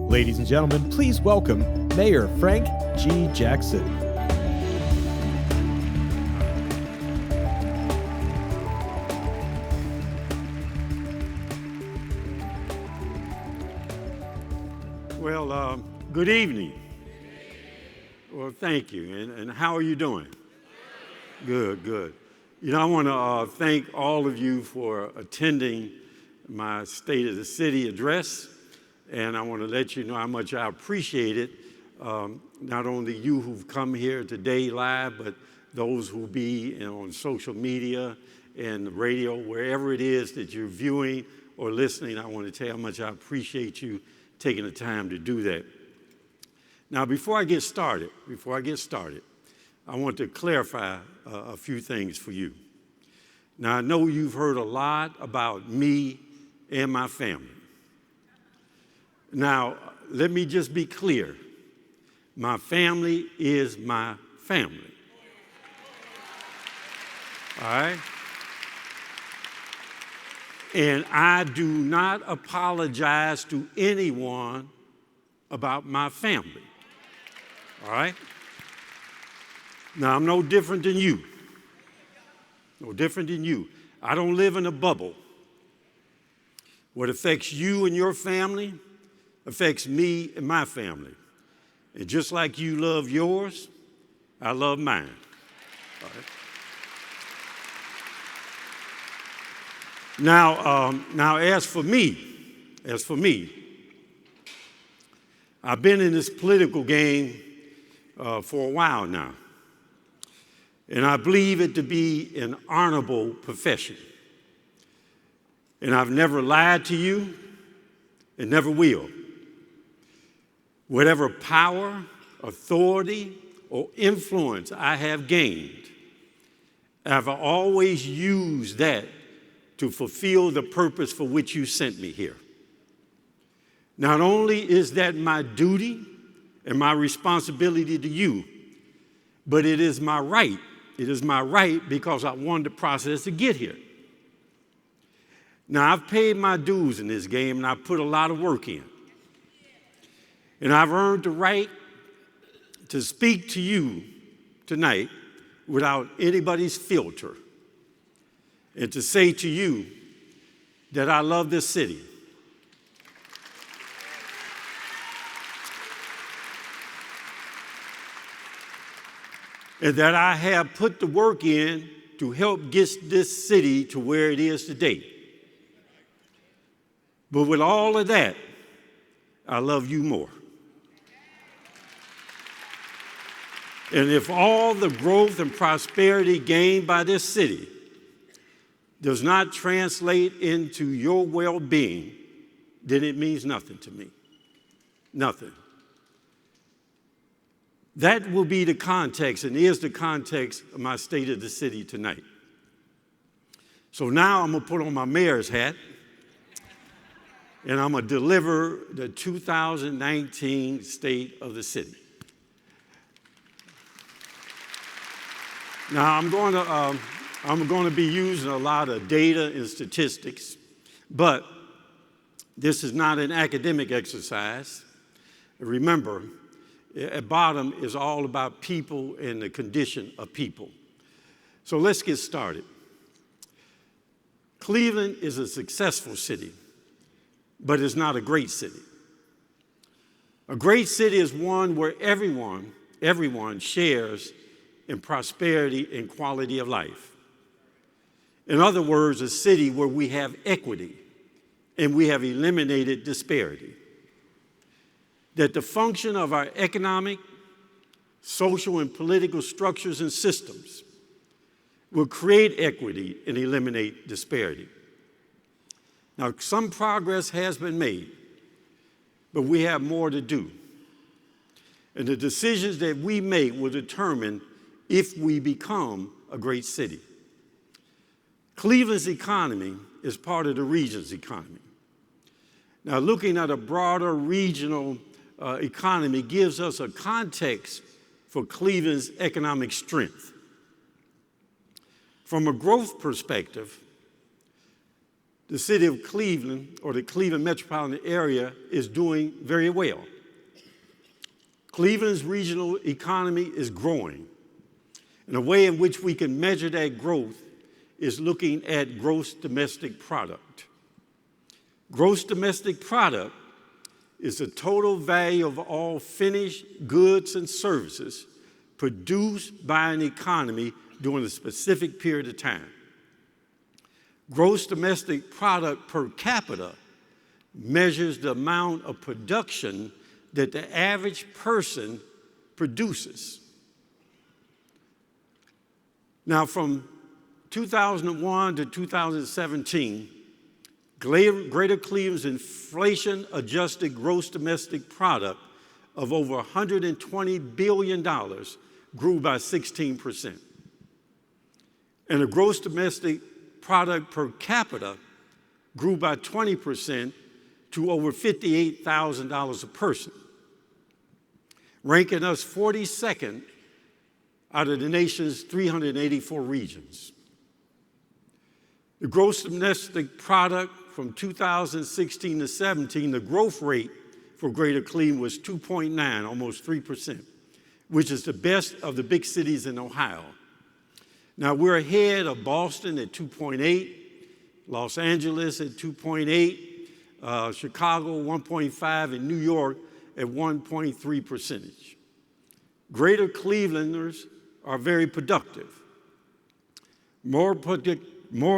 Ladies and gentlemen, please welcome Mayor Frank G. Jackson. Well, good evening. Well, thank you. And how are you doing? Good, good. You know, I want to thank all of you for attending my State of the City address. And I want to let you know how much I appreciate it. Not only you who've come here today live, but those who be on social media and radio, wherever it is that you're viewing or listening. I want to tell you how much I appreciate you taking the time to do that. Now, before I get started, I want to clarify a few things for you. Now, I know you've heard a lot about me and my family. Now, let me just be clear. My family is my family. All right? And I do not apologize to anyone about my family. All right? Now, I'm no different than you. No different than you. I don't live in a bubble. What affects you and your family affects me and my family. And just like you love yours, I love mine. All right. Now, as for me, I've been in this political game for a while now. And I believe it to be an honorable profession. And I've never lied to you and never will. Whatever power, authority, or influence I have gained, I've always used that to fulfill the purpose for which you sent me here. Not only is that my duty and my responsibility to you, but it is my right. It is my right because I won the process to get here. Now, I've paid my dues in this game, and I've put a lot of work in. And I've earned the right to speak to you tonight without anybody's filter and to say to you that I love this city. And that I have put the work in to help get this city to where it is today. But with all of that, I love you more. And if all the growth and prosperity gained by this city does not translate into your well-being, then it means nothing to me. Nothing. That will be the context and is the context of my State of the City tonight. So now I'm going to put on my mayor's hat and I'm going to deliver the 2019 State of the City. Now, I'm going to be using a lot of data and statistics, but this is not an academic exercise. Remember, at bottom is all about people and the condition of people. So let's get started. Cleveland is a successful city, but it's not a great city. A great city is one where everyone shares in prosperity and quality of life. In other words, a city where we have equity and we have eliminated disparity. That the function of our economic, social, and political structures and systems will create equity and eliminate disparity. Now, some progress has been made, but we have more to do. And the decisions that we make will determine if we become a great city. Cleveland's economy is part of the region's economy. Now, looking at a broader regional economy gives us a context for Cleveland's economic strength. From a growth perspective, the city of Cleveland, or the Cleveland metropolitan area, is doing very well. Cleveland's regional economy is growing. And a way in which we can measure that growth is looking at gross domestic product. Gross domestic product is the total value of all finished goods and services produced by an economy during a specific period of time. Gross domestic product per capita measures the amount of production that the average person produces. Now, from 2001 to 2017, Greater Cleveland's inflation-adjusted gross domestic product of over $120 billion grew by 16%. And the gross domestic product per capita grew by 20% to over $58,000 a person, ranking us 42nd out of the nation's 384 regions. The gross domestic product from 2016 to 17, the growth rate for Greater Cleveland was 2.9, almost 3%, which is the best of the big cities in Ohio. Now, we're ahead of Boston at 2.8, Los Angeles at 2.8, Chicago 1.5, and New York at 1.3%. Greater Clevelanders are very productive. More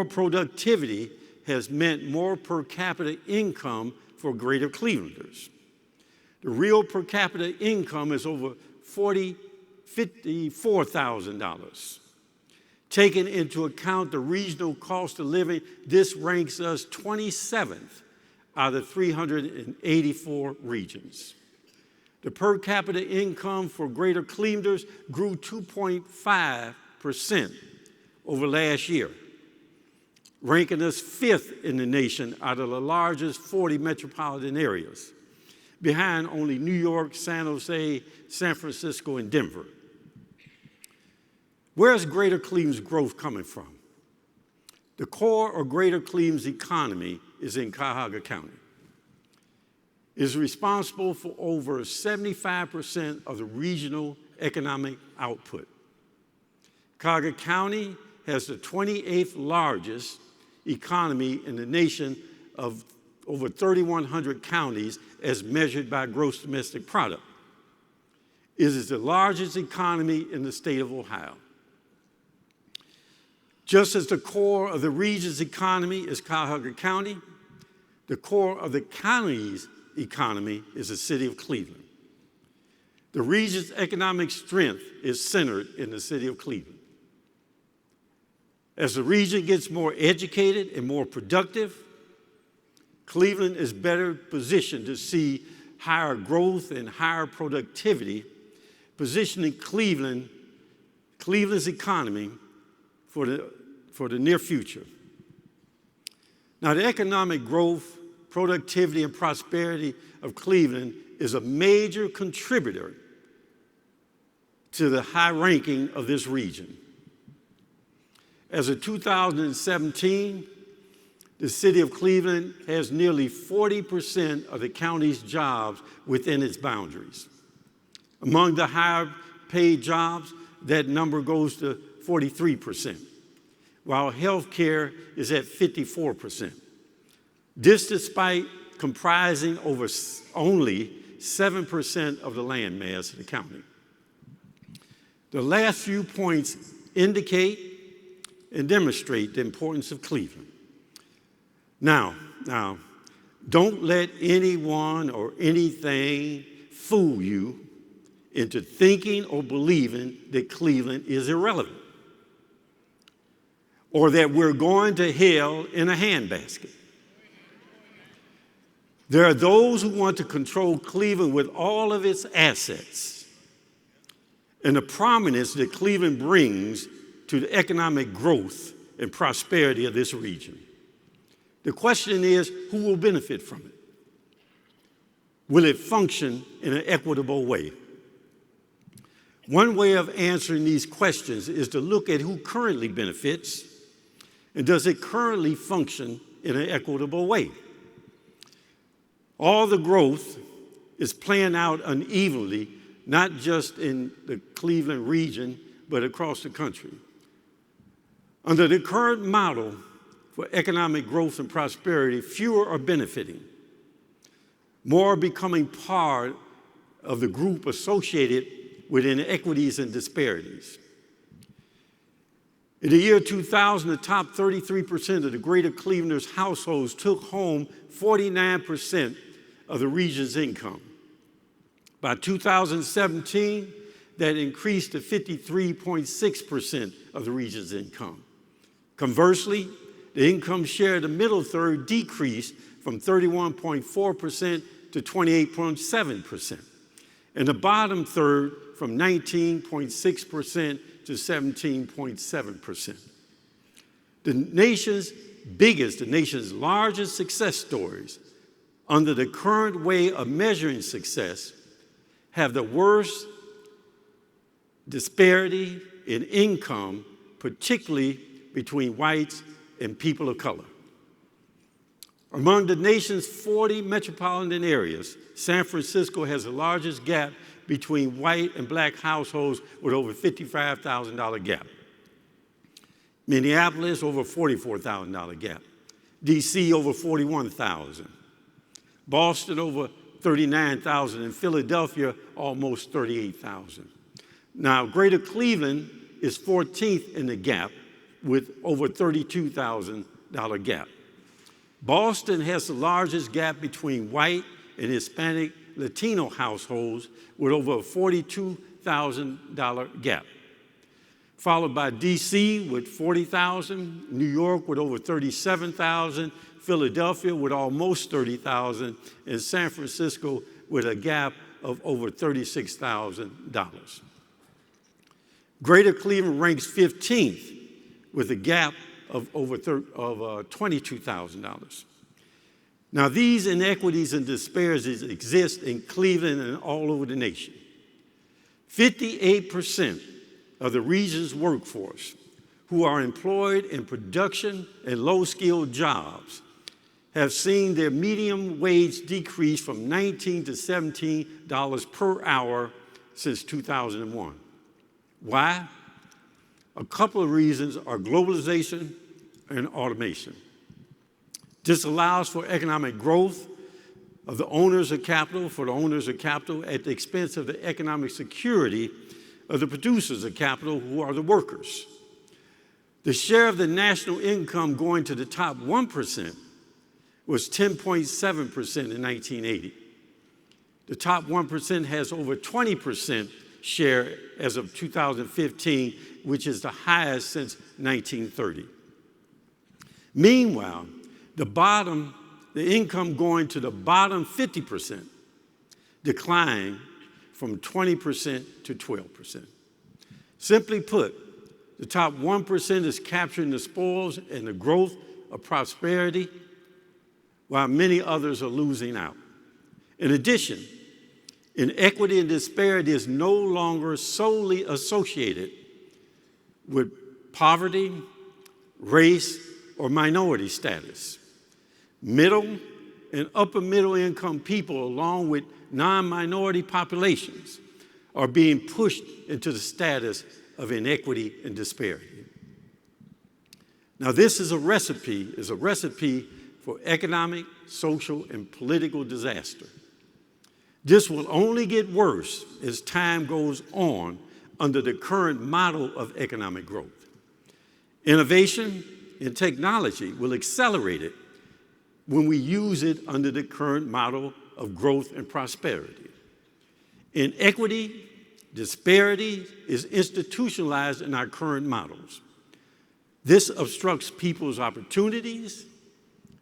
productivity has meant more per capita income for Greater Clevelanders. The real per capita income is over $54,000. Taking into account the regional cost of living, this ranks us 27th out of 384 regions. The per capita income for Greater Clevelanders grew 2.5% over last year, ranking us 5th in the nation out of the largest 40 metropolitan areas, behind only New York, San Jose, San Francisco, and Denver. Where's Greater Cleveland's growth coming from? The core of Greater Cleveland's economy is in Cuyahoga County. It is responsible for over 75% of the regional economic output. Cuyahoga County has the 28th largest economy in the nation of over 3,100 counties as measured by gross domestic product. It is the largest economy in the state of Ohio. Just as the core of the region's economy is Cuyahoga County, the core of the county's economy is the city of Cleveland. The region's economic strength is centered in the city of Cleveland. As the region gets more educated and more productive, Cleveland is better positioned to see higher growth and higher productivity, positioning Cleveland's economy for the near future. Now, the economic growth, productivity, and prosperity of Cleveland is a major contributor to the high ranking of this region. As of 2017, the city of Cleveland has nearly 40% of the county's jobs within its boundaries. Among the higher paid jobs, that number goes to 43%, while health care is at 54%. This despite comprising over only 7% of the land mass of the county. The last few points indicate and demonstrate the importance of Cleveland. Now, don't let anyone or anything fool you into thinking or believing that Cleveland is irrelevant or that we're going to hell in a handbasket. There are those who want to control Cleveland with all of its assets and the prominence that Cleveland brings to the economic growth and prosperity of this region. The question is, who will benefit from it? Will it function in an equitable way? One way of answering these questions is to look at who currently benefits and does it currently function in an equitable way. All the growth is playing out unevenly, not just in the Cleveland region, but across the country. Under the current model for economic growth and prosperity, fewer are benefiting. More are becoming part of the group associated with inequities and disparities. In the year 2000, the top 33% of the greater Clevelanders' households took home 49% of the region's income. By 2017, that increased to 53.6% of the region's income. Conversely, the income share of the middle third decreased from 31.4% to 28.7%, and the bottom third from 19.6% to 17.7%. The nation's largest success stories under the current way of measuring success have the worst disparity in income, particularly between whites and people of color. Among the nation's 40 metropolitan areas, San Francisco has the largest gap between white and black households with over $55,000 gap. Minneapolis, over $44,000 gap. DC, over $41,000. Boston, over $39,000. And Philadelphia, almost $38,000. Now, Greater Cleveland is 14th in the gap with over $32,000 gap. Boston has the largest gap between white and Hispanic Latino households with over a $42,000 gap, followed by DC with $40,000, New York with over $37,000, Philadelphia with almost $30,000, and San Francisco with a gap of over $36,000. Greater Cleveland ranks 15th with a gap of over $22,000. Now, these inequities and disparities exist in Cleveland and all over the nation. 58% of the region's workforce who are employed in production and low-skilled jobs have seen their median wage decrease from $19 to $17 per hour since 2001. Why? A couple of reasons are globalization and automation. This allows for economic growth of the owners of capital, at the expense of the economic security of the producers of capital, who are the workers. The share of the national income going to the top 1% was 10.7% in 1980. The top 1% has over 20% share as of 2015, which is the highest since 1930. Meanwhile, the income going to the bottom 50% declined from 20% to 12%. Simply put, the top 1% is capturing the spoils and the growth of prosperity, while many others are losing out. In addition, inequity and disparity is no longer solely associated with poverty, race, or minority status. Middle and upper middle income people, along with non-minority populations, are being pushed into the status of inequity and disparity. Now, this is a recipe for economic, social, and political disaster. This will only get worse as time goes on under the current model of economic growth. Innovation and technology will accelerate it when we use it under the current model of growth and prosperity. Inequity, disparity is institutionalized in our current models. This obstructs people's opportunities,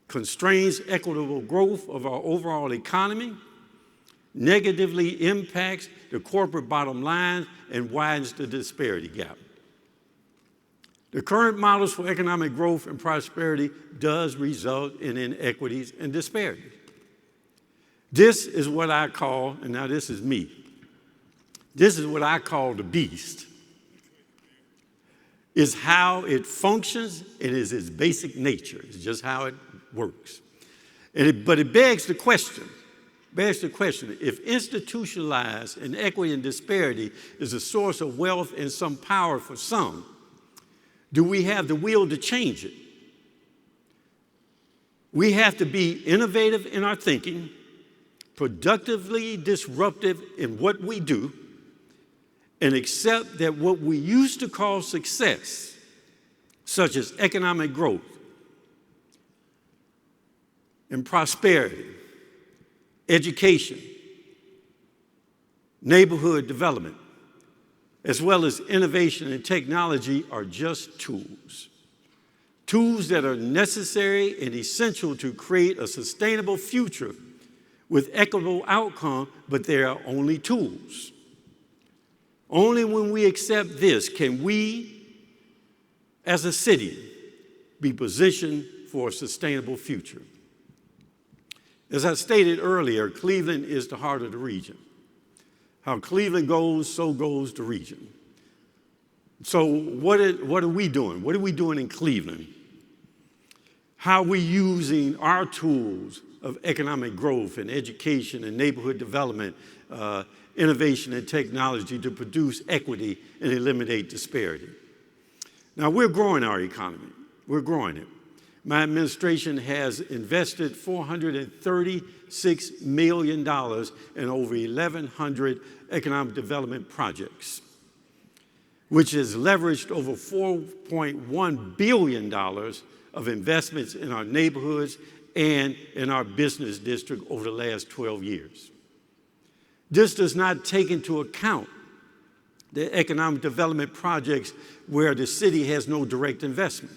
constrains equitable growth of our overall economy, negatively impacts the corporate bottom line, and widens the disparity gap. The current models for economic growth and prosperity does result in inequities and disparities. This is what I call, and now this is me, this is what I call the beast. It's how it functions, and is its basic nature. It's just how it works. But it begs the question, if institutionalized inequity and disparity is a source of wealth and some power for some, do we have the will to change it? We have to be innovative in our thinking, productively disruptive in what we do, and accept that what we used to call success, such as economic growth and prosperity, education, neighborhood development, as well as innovation and technology are just tools. Tools that are necessary and essential to create a sustainable future with equitable outcome, but they are only tools. Only when we accept this can we, as a city, be positioned for a sustainable future. As I stated earlier, Cleveland is the heart of the region. How Cleveland goes, so goes the region. So what are we doing? What are we doing in Cleveland? How are we using our tools of economic growth and education and neighborhood development, innovation and technology to produce equity and eliminate disparity? Now, we're growing our economy. We're growing it. My administration has invested $436 million in over 1,100 economic development projects, which has leveraged over $4.1 billion of investments in our neighborhoods and in our business district over the last 12 years. This does not take into account the economic development projects where the city has no direct investment.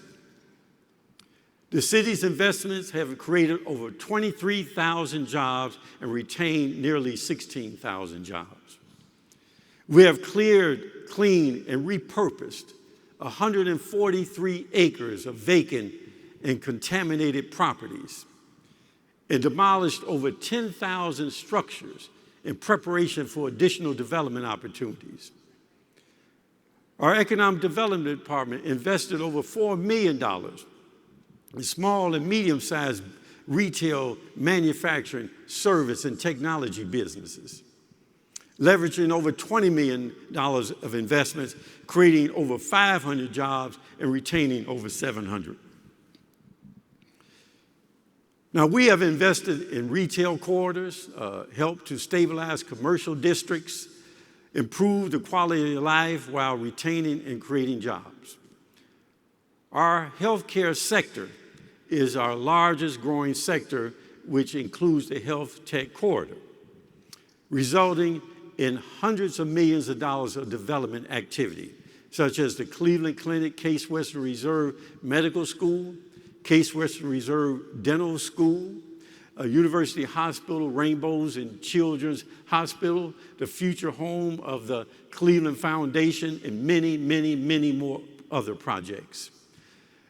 The city's investments have created over 23,000 jobs and retained nearly 16,000 jobs. We have cleared, cleaned, and repurposed 143 acres of vacant and contaminated properties and demolished over 10,000 structures in preparation for additional development opportunities. Our Economic Development Department invested over $4 million in small and medium-sized retail, manufacturing, service, and technology businesses, leveraging over $20 million of investments, creating over 500 jobs, and retaining over 700. Now, we have invested in retail corridors, helped to stabilize commercial districts, improve the quality of life while retaining and creating jobs. Our healthcare sector is our largest growing sector, which includes the health tech corridor, resulting in hundreds of millions of dollars of development activity, such as the Cleveland Clinic, Case Western Reserve Medical School, Case Western Reserve Dental School, University Hospital, Rainbows and Children's Hospital, the future home of the Cleveland Foundation, and many, many, many more other projects.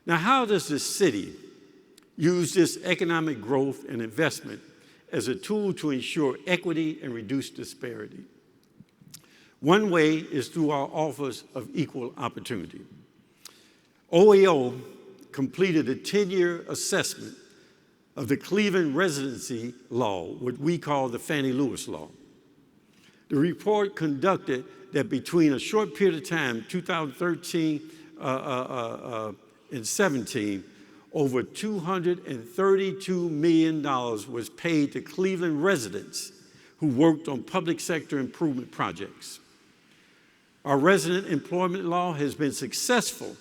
Now, how does the city use this economic growth and investment as a tool to ensure equity and reduce disparity? One way is through our Office of Equal Opportunity. OEO completed a 10-year assessment of the Cleveland residency law, what we call the Fannie Lewis Law. The report conducted that between a short period of time, 2013 and 17, over $232 million was paid to Cleveland residents who worked on public sector improvement projects. Our resident employment law has been successful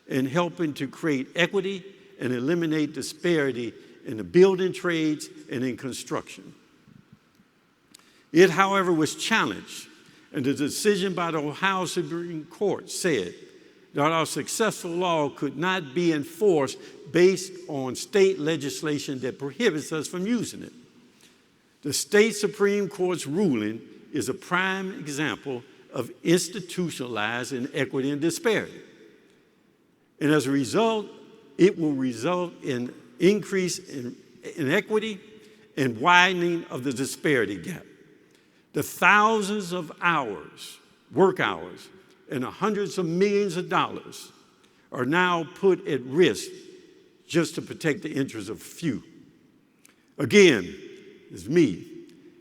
in helping to create equity and eliminate disparity in the building trades and in construction. It, however, was challenged, and the decision by the Ohio Supreme Court said that our successful law could not be enforced based on state legislation that prohibits us from using it. The state Supreme Court's ruling is a prime example of institutionalized inequity and disparity. And as a result, it will result in increase in inequity and widening of the disparity gap. The thousands of hours, work hours, and hundreds of millions of dollars are now put at risk just to protect the interests of few. Again, it's me.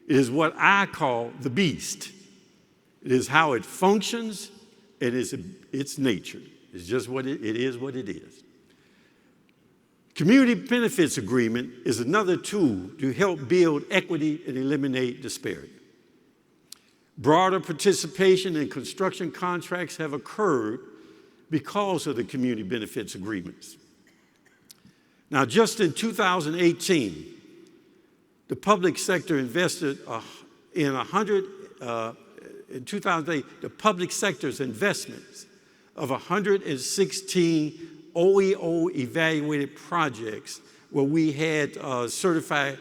It is what I call the beast. It is how it functions, and its nature. It's just what it is what it is. Community benefits agreement is another tool to help build equity and eliminate disparity. Broader participation in construction contracts have occurred because of the community benefits agreements. Now, just in 2018, the public sector invested in 2008, the public sector's investments of 116 OEO evaluated projects where we had certified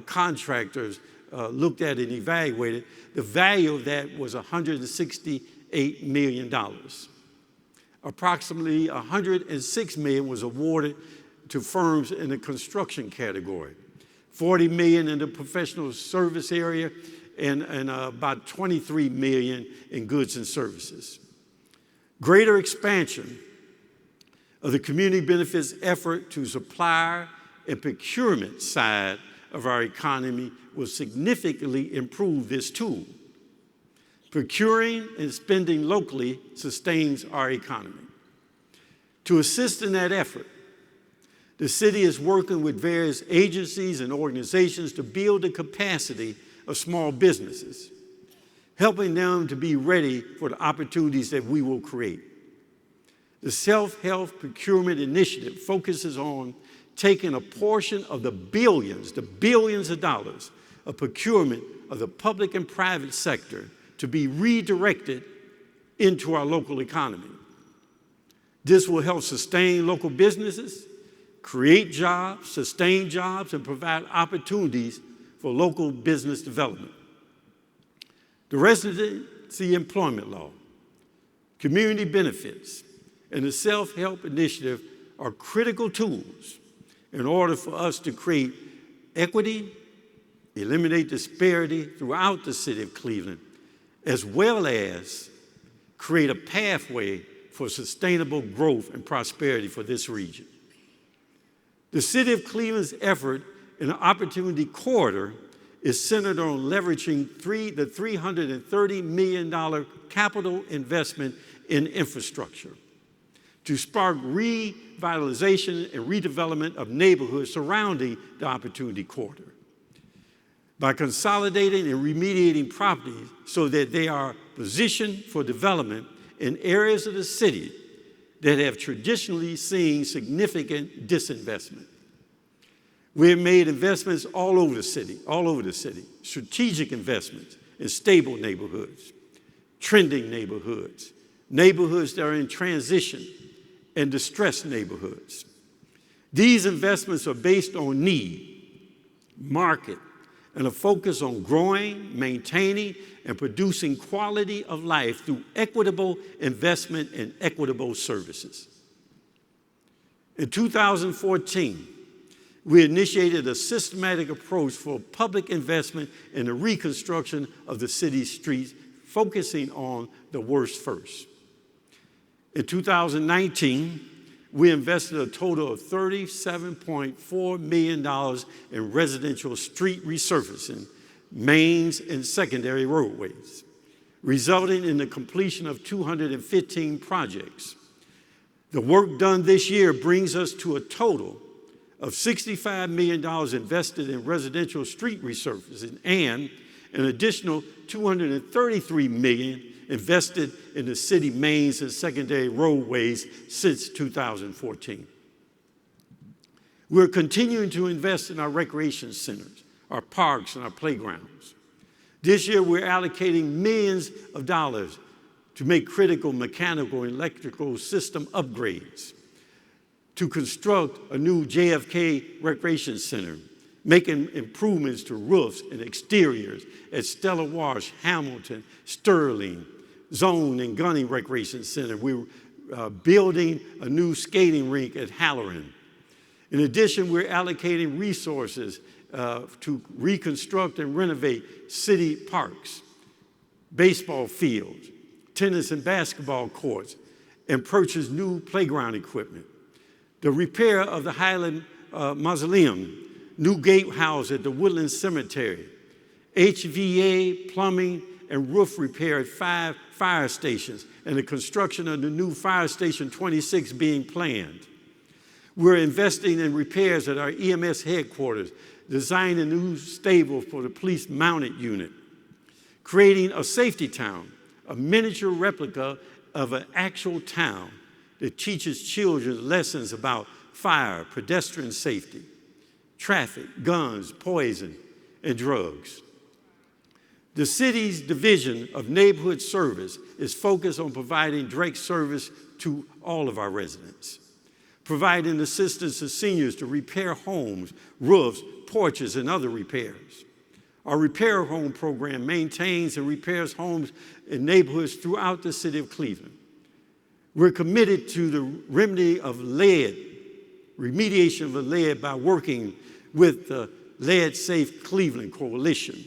contractors looked at and evaluated. The value of that was $168 million. Approximately $106 million was awarded to firms in the construction category, $40 million in the professional service area, and about $23 million in goods and services. Greater expansion of the community benefits effort to supplier and procurement side of our economy will significantly improve this tool. Procuring and spending locally sustains our economy. To assist in that effort, the city is working with various agencies and organizations to build the capacity of small businesses, helping them to be ready for the opportunities that we will create. The Self-Help Procurement Initiative focuses on taking a portion of the billions of dollars of procurement of the public and private sector to be redirected into our local economy. This will help sustain local businesses, create jobs, sustain jobs, and provide opportunities for local business development. The Residency Employment Law, community benefits, and the Self-Help Initiative are critical tools in order for us to create equity, eliminate disparity throughout the city of Cleveland, as well as create a pathway for sustainable growth and prosperity for this region. The City of Cleveland's effort in the Opportunity Corridor is centered on leveraging the $330 million capital investment in infrastructure to spark revitalization and redevelopment of neighborhoods surrounding the Opportunity Corridor. By consolidating and remediating properties so that they are positioned for development in areas of the city that have traditionally seen significant disinvestment. We have made investments all over the city, strategic investments in stable neighborhoods, trending neighborhoods, neighborhoods that are in transition, and distressed neighborhoods. These investments are based on need, market, and a focus on growing, maintaining, and producing quality of life through equitable investment and equitable services. In 2014, we initiated a systematic approach for public investment in the reconstruction of the city's streets, focusing on the worst first. In 2019, we invested a total of $37.4 million in residential street resurfacing, mains, and secondary roadways, resulting in the completion of 215 projects. The work done this year brings us to a total of $65 million invested in residential street resurfacing and an additional $233 million invested in the city mains and secondary roadways since 2014. We're continuing to invest in our recreation centers, our parks, and our playgrounds. This year, we're allocating millions of dollars to make critical mechanical and electrical system upgrades, to construct a new JFK Recreation Center, making improvements to roofs and exteriors at Stella Wash, Hamilton, Sterling, Zone and Gunning Recreation Center. We're building a new skating rink at Halloran. In addition, we're allocating resources to reconstruct and renovate city parks, baseball fields, tennis and basketball courts, and purchase new playground equipment. the repair of the Highland Mausoleum, new gatehouse at the Woodland Cemetery, HVA, plumbing, and roof repair at 5 fire stations, and the construction of the new Fire Station 26 being planned. We're investing in repairs at our EMS headquarters, designing a new stable for the police mounted unit, creating a safety town, a miniature replica of an actual town that teaches children lessons about fire, pedestrian safety, traffic, guns, poison, and drugs. The city's division of neighborhood service is focused on providing direct service to all of our residents, providing assistance to seniors to repair homes, roofs, porches, and other repairs. Our Repair Home program maintains and repairs homes in neighborhoods throughout the city of Cleveland. We're committed to the remediation of lead by working with the Lead Safe Cleveland Coalition.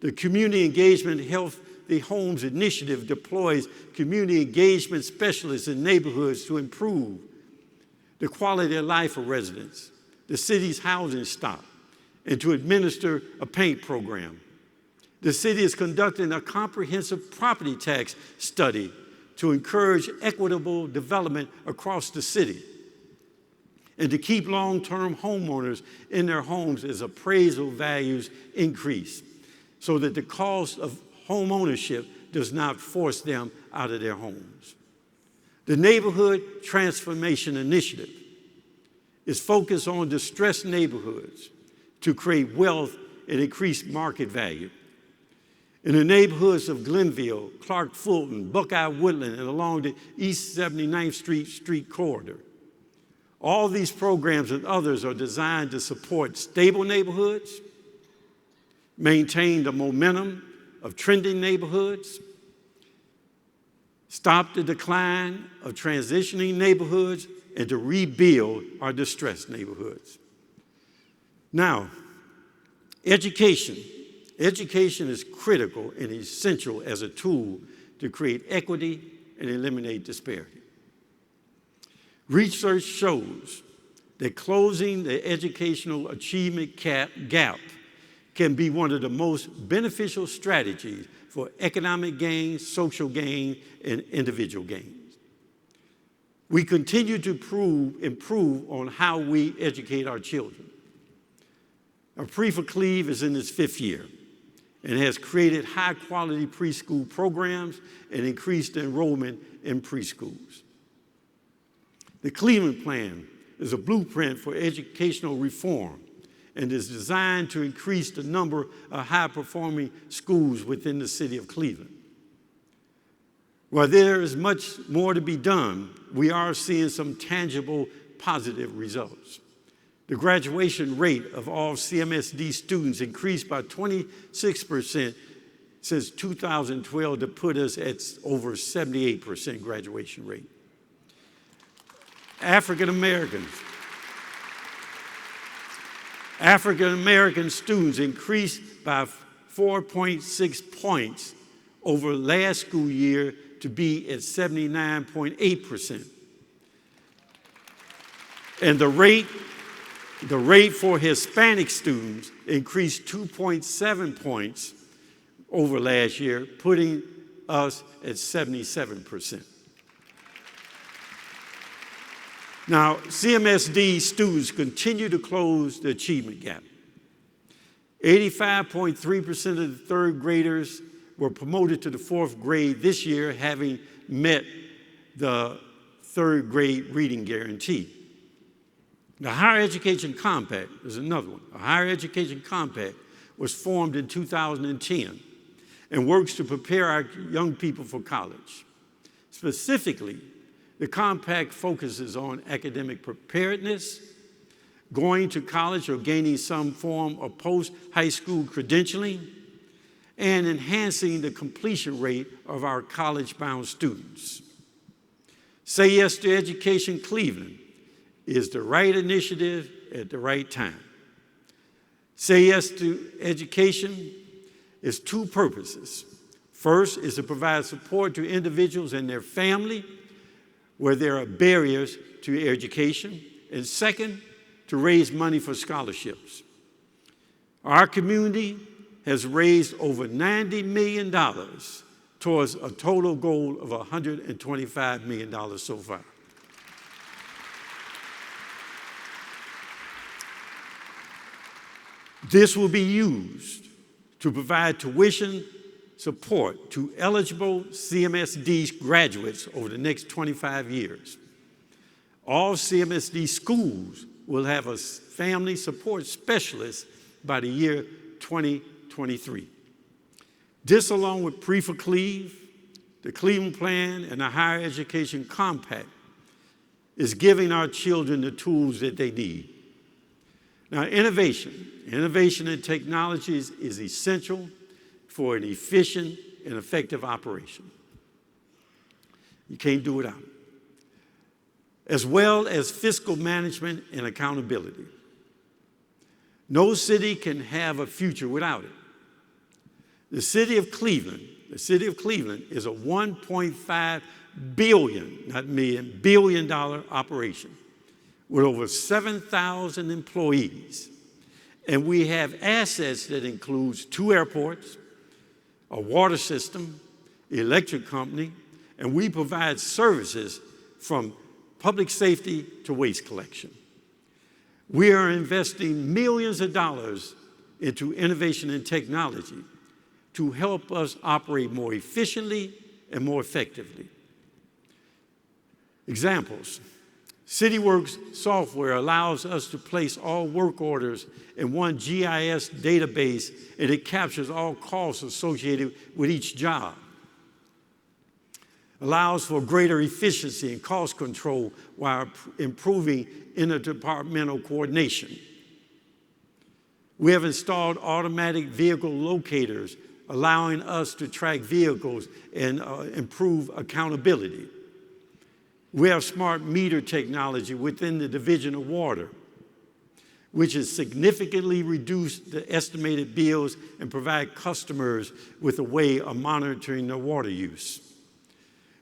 The Community Engagement Healthy Homes Initiative deploys community engagement specialists in neighborhoods to improve the quality of life of residents, the city's housing stock, and to administer a paint program. The city is conducting a comprehensive property tax study to encourage equitable development across the city and to keep long-term homeowners in their homes as appraisal values increase, so that the cost of home ownership does not force them out of their homes. The Neighborhood Transformation Initiative is focused on distressed neighborhoods to create wealth and increase market value. In the neighborhoods of Glenville, Clark Fulton, Buckeye Woodland, and along the East 79th Street corridor. All these programs and others are designed to support stable neighborhoods, maintain the momentum of trending neighborhoods, stop the decline of transitioning neighborhoods, and to rebuild our distressed neighborhoods. Now, education. Education is critical and essential as a tool to create equity and eliminate disparity. Research shows that closing the educational achievement gap can be one of the most beneficial strategies for economic gain, social gain, and individual gains. We continue to improve on how we educate our children. Our Pre-for-Cleve is in its 5th year and has created high-quality preschool programs and increased enrollment in preschools. The Cleveland Plan is a blueprint for educational reform and is designed to increase the number of high-performing schools within the city of Cleveland. While there is much more to be done, we are seeing some tangible positive results. The graduation rate of all CMSD students increased by 26% since 2012 to put us at over 78% graduation rate. African American students increased by 4.6 points over last school year to be at 79.8%. And the rate for Hispanic students increased 2.7 points over last year, putting us at 77%. Now, CMSD students continue to close the achievement gap. 85.3% of the 3rd graders were promoted to the 4th grade this year, having met the 3rd grade reading guarantee. The Higher Education Compact is another one. A Higher Education Compact was formed in 2010 and works to prepare our young people for college. Specifically, the compact focuses on academic preparedness, going to college or gaining some form of post-high school credentialing, and enhancing the completion rate of our college-bound students. Say Yes to Education Cleveland is the right initiative at the right time. Say Yes to Education is 2 purposes. First is to provide support to individuals and their family where there are barriers to education. and second, to raise money for scholarships. Our community has raised over $90 million towards a total goal of $125 million so far. This will be used to provide tuition support to eligible CMSD graduates over the next 25 years. All CMSD schools will have a family support specialist by the year 2023. This, along with Pre-for-Cleve, the Cleveland Plan, and the Higher Education Compact, is giving our children the tools that they need. Now, innovation in technologies is essential for an efficient and effective operation. You can't do without it. As well as fiscal management and accountability. No city can have a future without it. The city of Cleveland is a $1.5 billion, not million, billion-dollar operation with over 7,000 employees. And we have assets that includes 2 airports, a water system, electric company, and we provide services from public safety to waste collection. We are investing millions of dollars into innovation and technology to help us operate more efficiently and more effectively. Examples. CityWorks software allows us to place all work orders in one GIS database, and it captures all costs associated with each job. Allows for greater efficiency and cost control while improving interdepartmental coordination. We have installed automatic vehicle locators, allowing us to track vehicles and improve accountability. We have smart meter technology within the Division of Water, which has significantly reduced the estimated bills and provide customers with a way of monitoring their water use.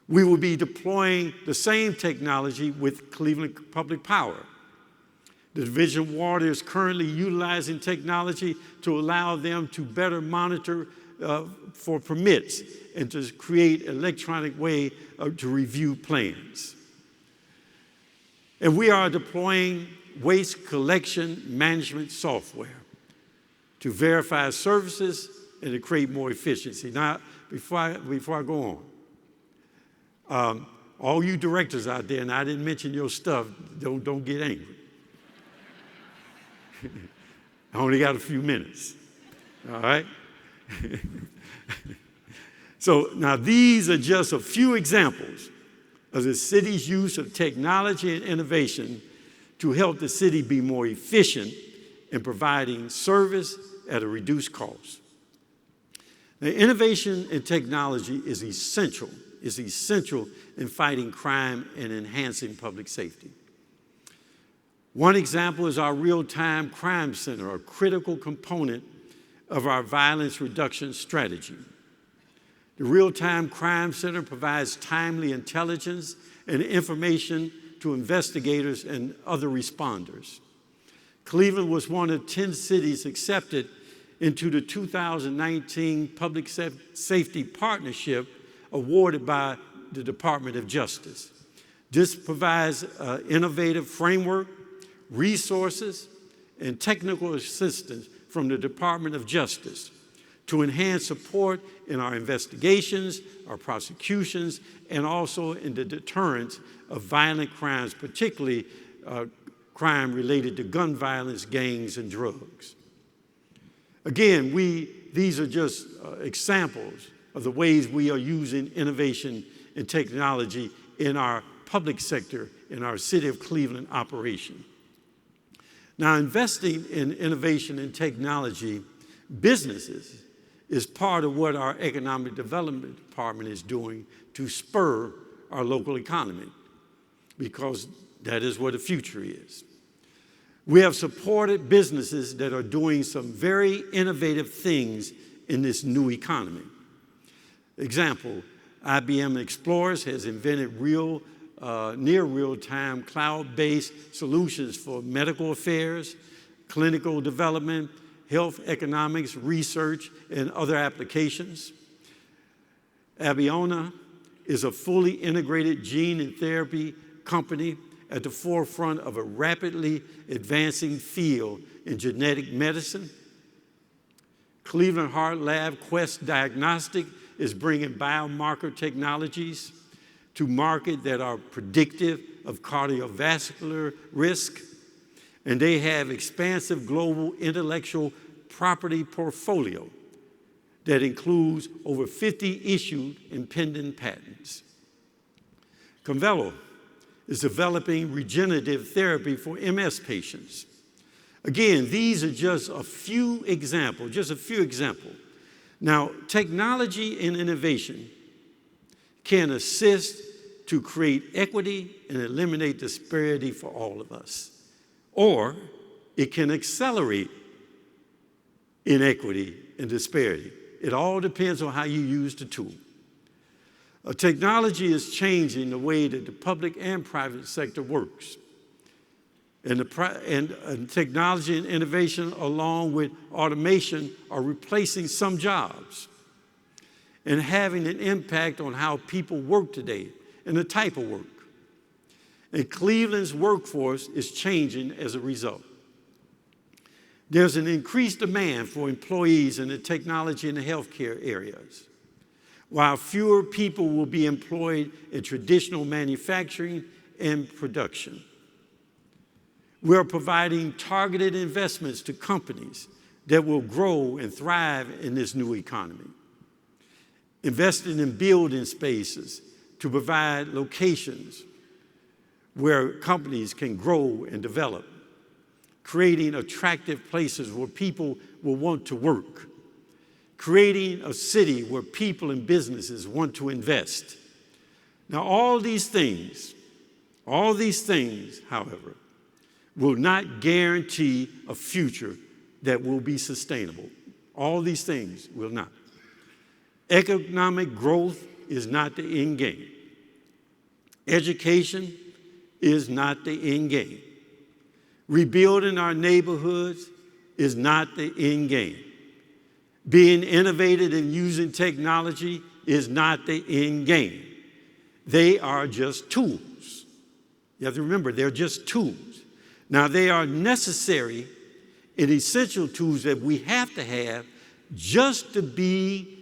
We will be deploying the same technology with Cleveland Public Power. The Division of Water is currently utilizing technology to allow them to better monitor for permits and to create an electronic way to review plans. And we are deploying waste collection management software to verify services and to create more efficiency. Now, before I go on, all you directors out there, and I didn't mention your stuff, don't get angry. I only got a few minutes, all right? So now these are just a few examples of the city's use of technology and innovation to help the city be more efficient in providing service at a reduced cost. Now, innovation in technology is essential in fighting crime and enhancing public safety. One example is our real-time crime center, a critical component of our violence reduction strategy. The Real-Time Crime Center provides timely intelligence and information to investigators and other responders. Cleveland was one of 10 cities accepted into the 2019 Public Safety Partnership awarded by the Department of Justice. This provides an innovative framework, resources, and technical assistance from the Department of Justice to enhance support in our investigations, our prosecutions, and also in the deterrence of violent crimes, particularly crime related to gun violence, gangs, and drugs. Again, these are just examples of the ways we are using innovation and technology in our public sector, in our City of Cleveland operation. Now, investing in innovation and technology, businesses, is part of what our Economic Development Department is doing to spur our local economy, because that is where the future is. We have supported businesses that are doing some very innovative things in this new economy. Example, IBM Explorers has invented real near real-time cloud-based solutions for medical affairs, clinical development, health economics, research, and other applications. Abeona is a fully integrated gene and therapy company at the forefront of a rapidly advancing field in genetic medicine. Cleveland Heart Lab Quest Diagnostic is bringing biomarker technologies to market that are predictive of cardiovascular risk, and they have expansive global intellectual property portfolio that includes over 50 issued and pending patents. Convello is developing regenerative therapy for MS patients. Again, these are just a few examples. Now, technology and innovation can assist to create equity and eliminate disparity for all of us, or it can accelerate inequity and disparity. It all depends on how you use the tool. Technology is changing the way that the public and private sector works. And technology and innovation, along with automation, are replacing some jobs and having an impact on how people work today and the type of work. And Cleveland's workforce is changing as a result. There's an increased demand for employees in the technology and the healthcare areas, while fewer people will be employed in traditional manufacturing and production. We're providing targeted investments to companies that will grow and thrive in this new economy. Investing in building spaces to provide locations where companies can grow and develop, creating attractive places where people will want to work, creating a city where people and businesses want to invest. Now, all these things, however, will not guarantee a future that will be sustainable. All these things will not. Economic growth is not the end game. Education is not the end game. Rebuilding our neighborhoods is not the end game. Being innovative and using technology is not the end game. They are just tools. You have to remember, they're just tools. Now, they are necessary and essential tools that we have to have just to be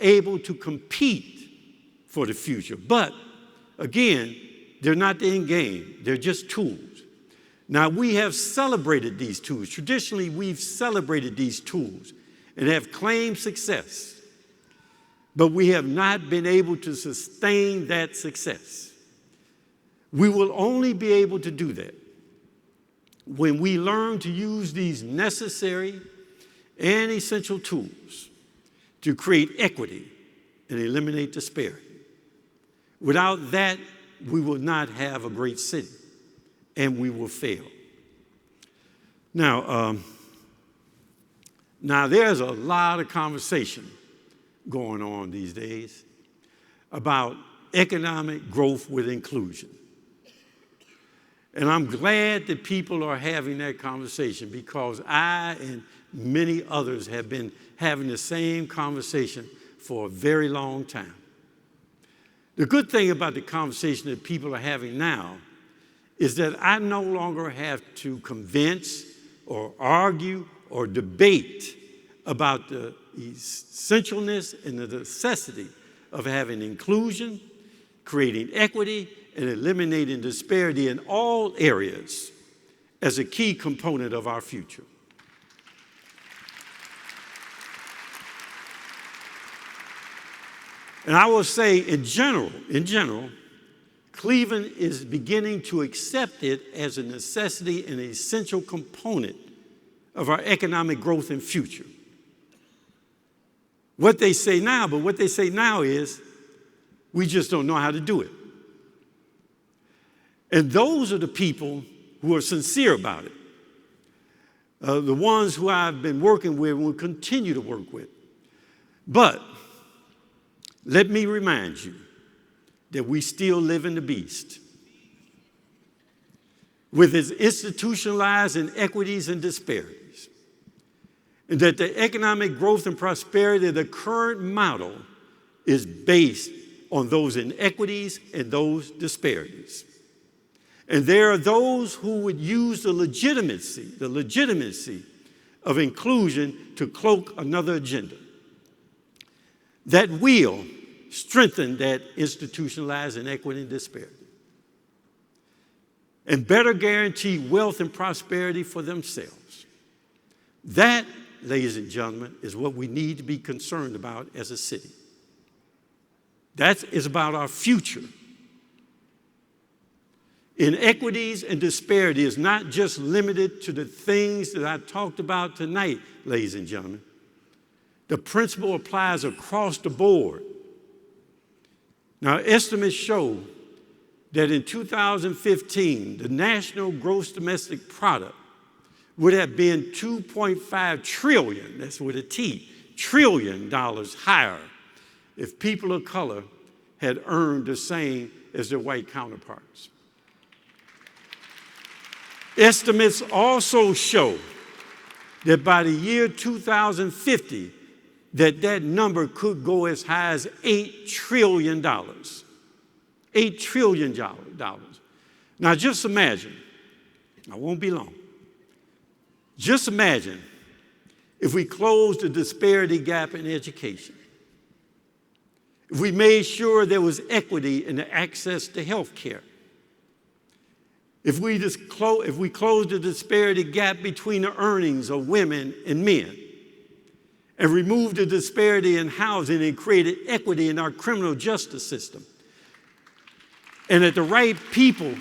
able to compete for the future. But, again, they're not the end game. They're just tools. Now, we have celebrated these tools. Traditionally, we've celebrated these tools and have claimed success. But we have not been able to sustain that success. We will only be able to do that when we learn to use these necessary and essential tools to create equity and eliminate disparity. Without that, we will not have a great city, and we will fail. Now there's a lot of conversation going on these days about economic growth with inclusion. And I'm glad that people are having that conversation, because I and many others have been having the same conversation for a very long time. The good thing about the conversation that people are having now is that I no longer have to convince or argue or debate about the essentialness and the necessity of having inclusion, creating equity, and eliminating disparity in all areas as a key component of our future. And I will say, in general, Cleveland is beginning to accept it as a necessity and an essential component of our economic growth and future. What they say now is, we just don't know how to do it. And those are the people who are sincere about it. The ones who I've been working with and will continue to work with. But let me remind you that we still live in the beast. with its institutionalized inequities and disparities, and that the economic growth and prosperity of the current model is based on those inequities and those disparities. And there are those who would use the legitimacy of inclusion to cloak another agenda that will strengthen that institutionalized inequity and disparity and better guarantee wealth and prosperity for themselves. That, ladies and gentlemen, is what we need to be concerned about as a city. That is about our future. Inequities and disparity is not just limited to the things that I talked about tonight, ladies and gentlemen. The principle applies across the board. Now, estimates show that in 2015, the national gross domestic product would have been $2.5 trillion, that's with a T, trillion dollars higher if people of color had earned the same as their white counterparts. Estimates also show that by the year 2050, that number could go as high as $8 trillion. $8 trillion. Now just imagine, I won't be long, just imagine if we closed the disparity gap in education, if we made sure there was equity in the access to health care, if we closed the disparity gap between the earnings of women and men, and removed the disparity in housing and created equity in our criminal justice system, and that the right people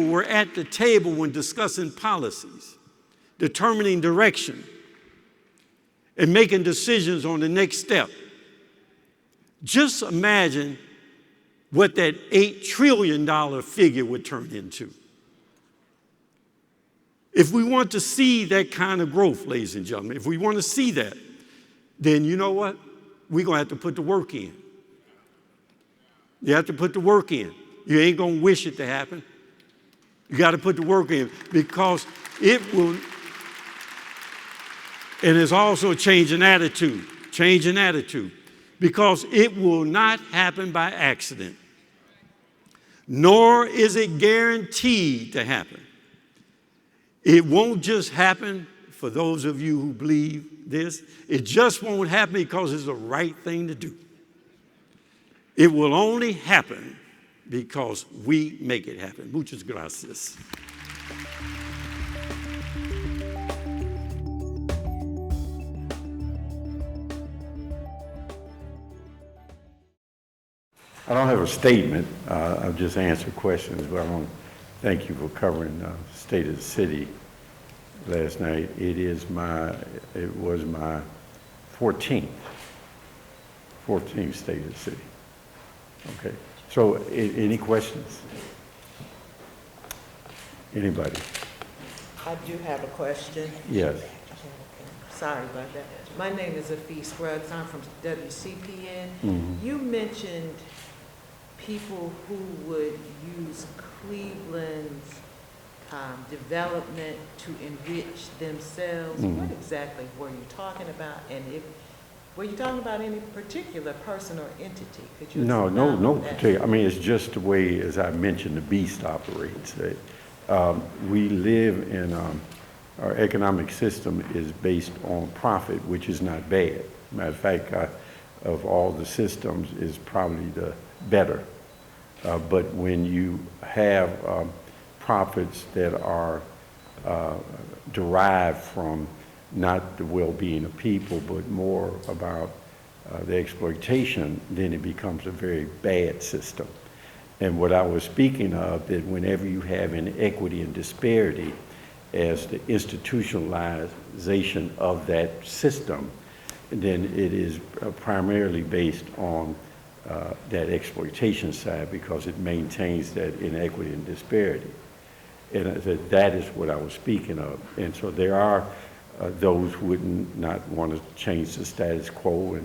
were at the table when discussing policies, determining direction, and making decisions on the next step. Just imagine what that $8 trillion figure would turn into. If we want to see that kind of growth, ladies and gentlemen, if we want to see that, then you know what? We're going to have to put the work in. You have to put the work in. You ain't going to wish it to happen. You got to put the work in because it will, and it's also a change in attitude, because it will not happen by accident, nor is it guaranteed to happen. It won't just happen for those of you who believe this. It just won't happen because it's the right thing to do. It will only happen because we make it happen. Muchas gracias. I don't have a statement. I'll just answer questions, but I want to thank you for covering the state of the city last night. It was my 14th state of the city. Okay, so any questions? Anybody? I do have a question. Yes. Sorry about that. My name is Afie Scruggs. I'm from WCPN. Mm-hmm. You mentioned people who would use Cleveland's development to enrich themselves. Mm-hmm. What exactly were you talking about? And were you talking about any particular person or entity? Could you No that? particular. I mean, it's just the way, as I mentioned, the beast operates. We live in, our economic system is based on profit, which is not bad. Matter of fact, of all the systems is probably the better. But when you have profits that are derived from not the well-being of people, but more about the exploitation, then it becomes a very bad system. And what I was speaking of, that whenever you have inequity and disparity as the institutionalization of that system, then it is primarily based on that exploitation side because it maintains that inequity and disparity. And that is what I was speaking of. And so there are those who would not want to change the status quo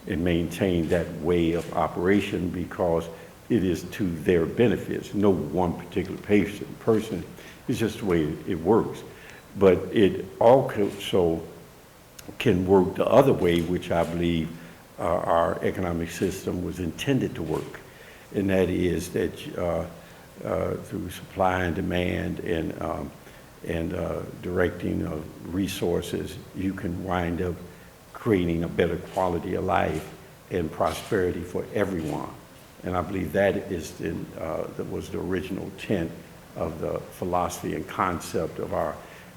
and maintain that way of operation because it is to their benefits. No one particular person. It's just the way it works. But it also can work the other way, which I believe our economic system was intended to work. And that is that through supply and demand and directing of resources, you can wind up creating a better quality of life and prosperity for everyone. And I believe that is that was the original intent of the philosophy and concept of our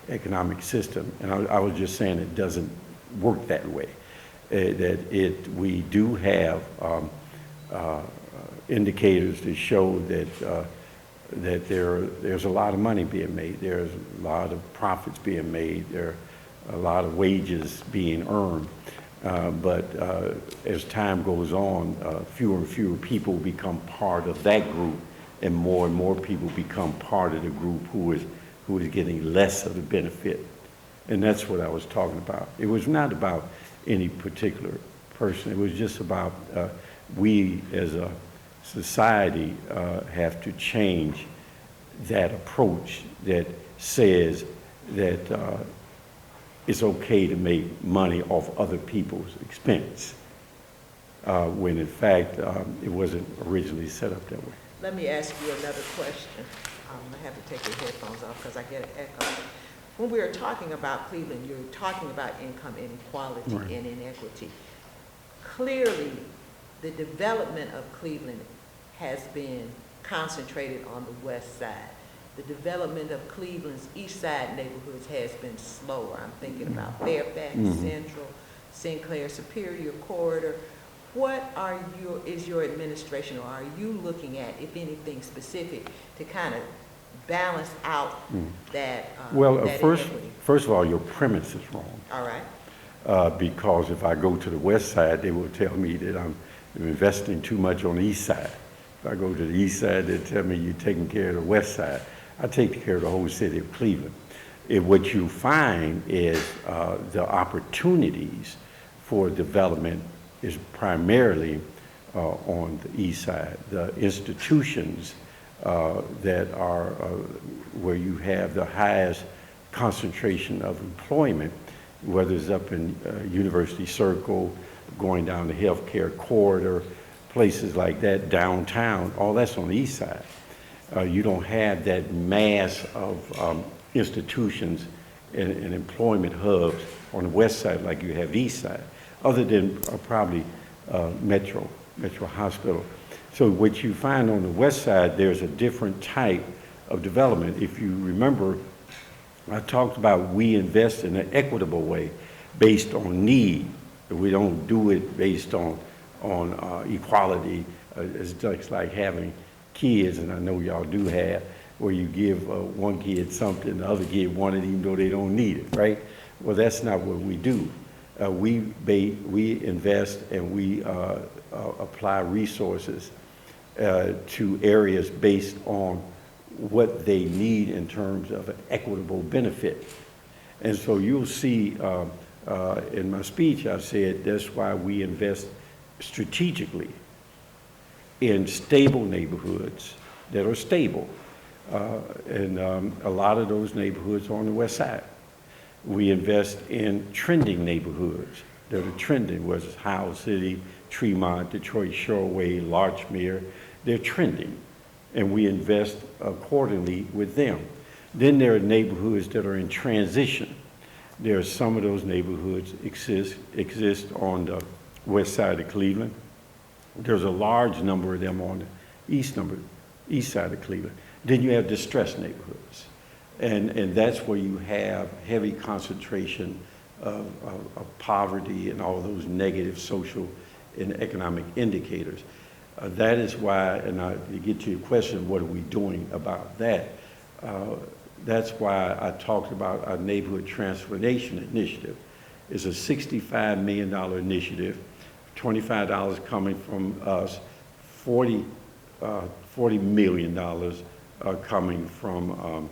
economic system. And I was just saying it doesn't work that way. We do have indicators to show that there's a lot of money being made. There's a lot of profits being made. There are a lot of wages being earned. But as time goes on, fewer and fewer people become part of that group, and more people become part of the group who is getting less of the benefit. And that's what I was talking about. It was not about any particular person. It was just about we as a society have to change that approach that says that it's okay to make money off other people's expense, when in fact it wasn't originally set up that way. Let me ask you another question. I have to take your headphones off because I get an echo. When we are talking about Cleveland, you're talking about income inequality Right. and inequity. Clearly, the development of Cleveland has been concentrated on the west side. The development of Cleveland's east side neighborhoods has been slower. I'm thinking about Fairfax, Central, Sinclair, Superior Corridor. What is your administration, or are you looking at, if anything specific, to kind of balance out that that inequity? First of all, your premise is wrong. All right. Because if I go to the west side, they will tell me that I'm investing too much on the east side. If I go to the east side, they tell me you're taking care of the west side. I take care of the whole city of Cleveland. What you find is the opportunities for development is primarily on the east side. The institutions that are where you have the highest concentration of employment, whether it's up in University Circle, going down the healthcare corridor, places like that, downtown, all that's on the east side. You don't have that mass of institutions and employment hubs on the west side like you have east side, other than probably Metro Hospital. So what you find on the west side, there's a different type of development. If you remember, I talked about we invest in an equitable way based on need. We don't do it based on equality. It's just like having kids, and I know y'all do have, where you give one kid something, the other kid want it even though they don't need it, right? Well, that's not what we do. We invest and we apply resources to areas based on what they need in terms of an equitable benefit. And so you'll see in my speech, I said that's why we invest strategically in stable neighborhoods that are stable. And a lot of those neighborhoods are on the west side. We invest in trending neighborhoods that are trending, whether it's Howell City, Tremont, Detroit Shoreway, Larchmere, they're trending. And we invest accordingly with them. Then there are neighborhoods that are in transition. There are some of those neighborhoods exist on the west side of Cleveland. There's a large number of them on the east side of Cleveland. Then you have distressed neighborhoods. And that's where you have heavy concentration of poverty and all those negative social and economic indicators. That is why, and to get to your question, what are we doing about that? That's why I talked about our Neighborhood Transformation Initiative. It's a $65 million initiative, $25 coming from us, $40 million coming from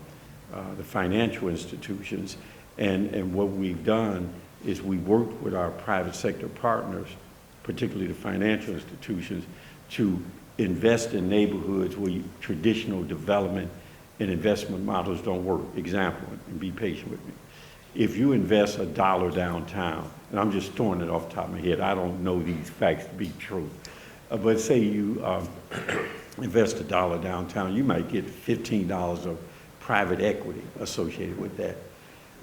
the financial institutions. And what we've done is we worked with our private sector partners, particularly the financial institutions, to invest in neighborhoods where traditional development and investment models don't work. Example, and be patient with me. If you invest $1 downtown, and I'm just throwing it off the top of my head, I don't know these facts to be true, but say you invest $1 downtown, you might get $15 of private equity associated with that.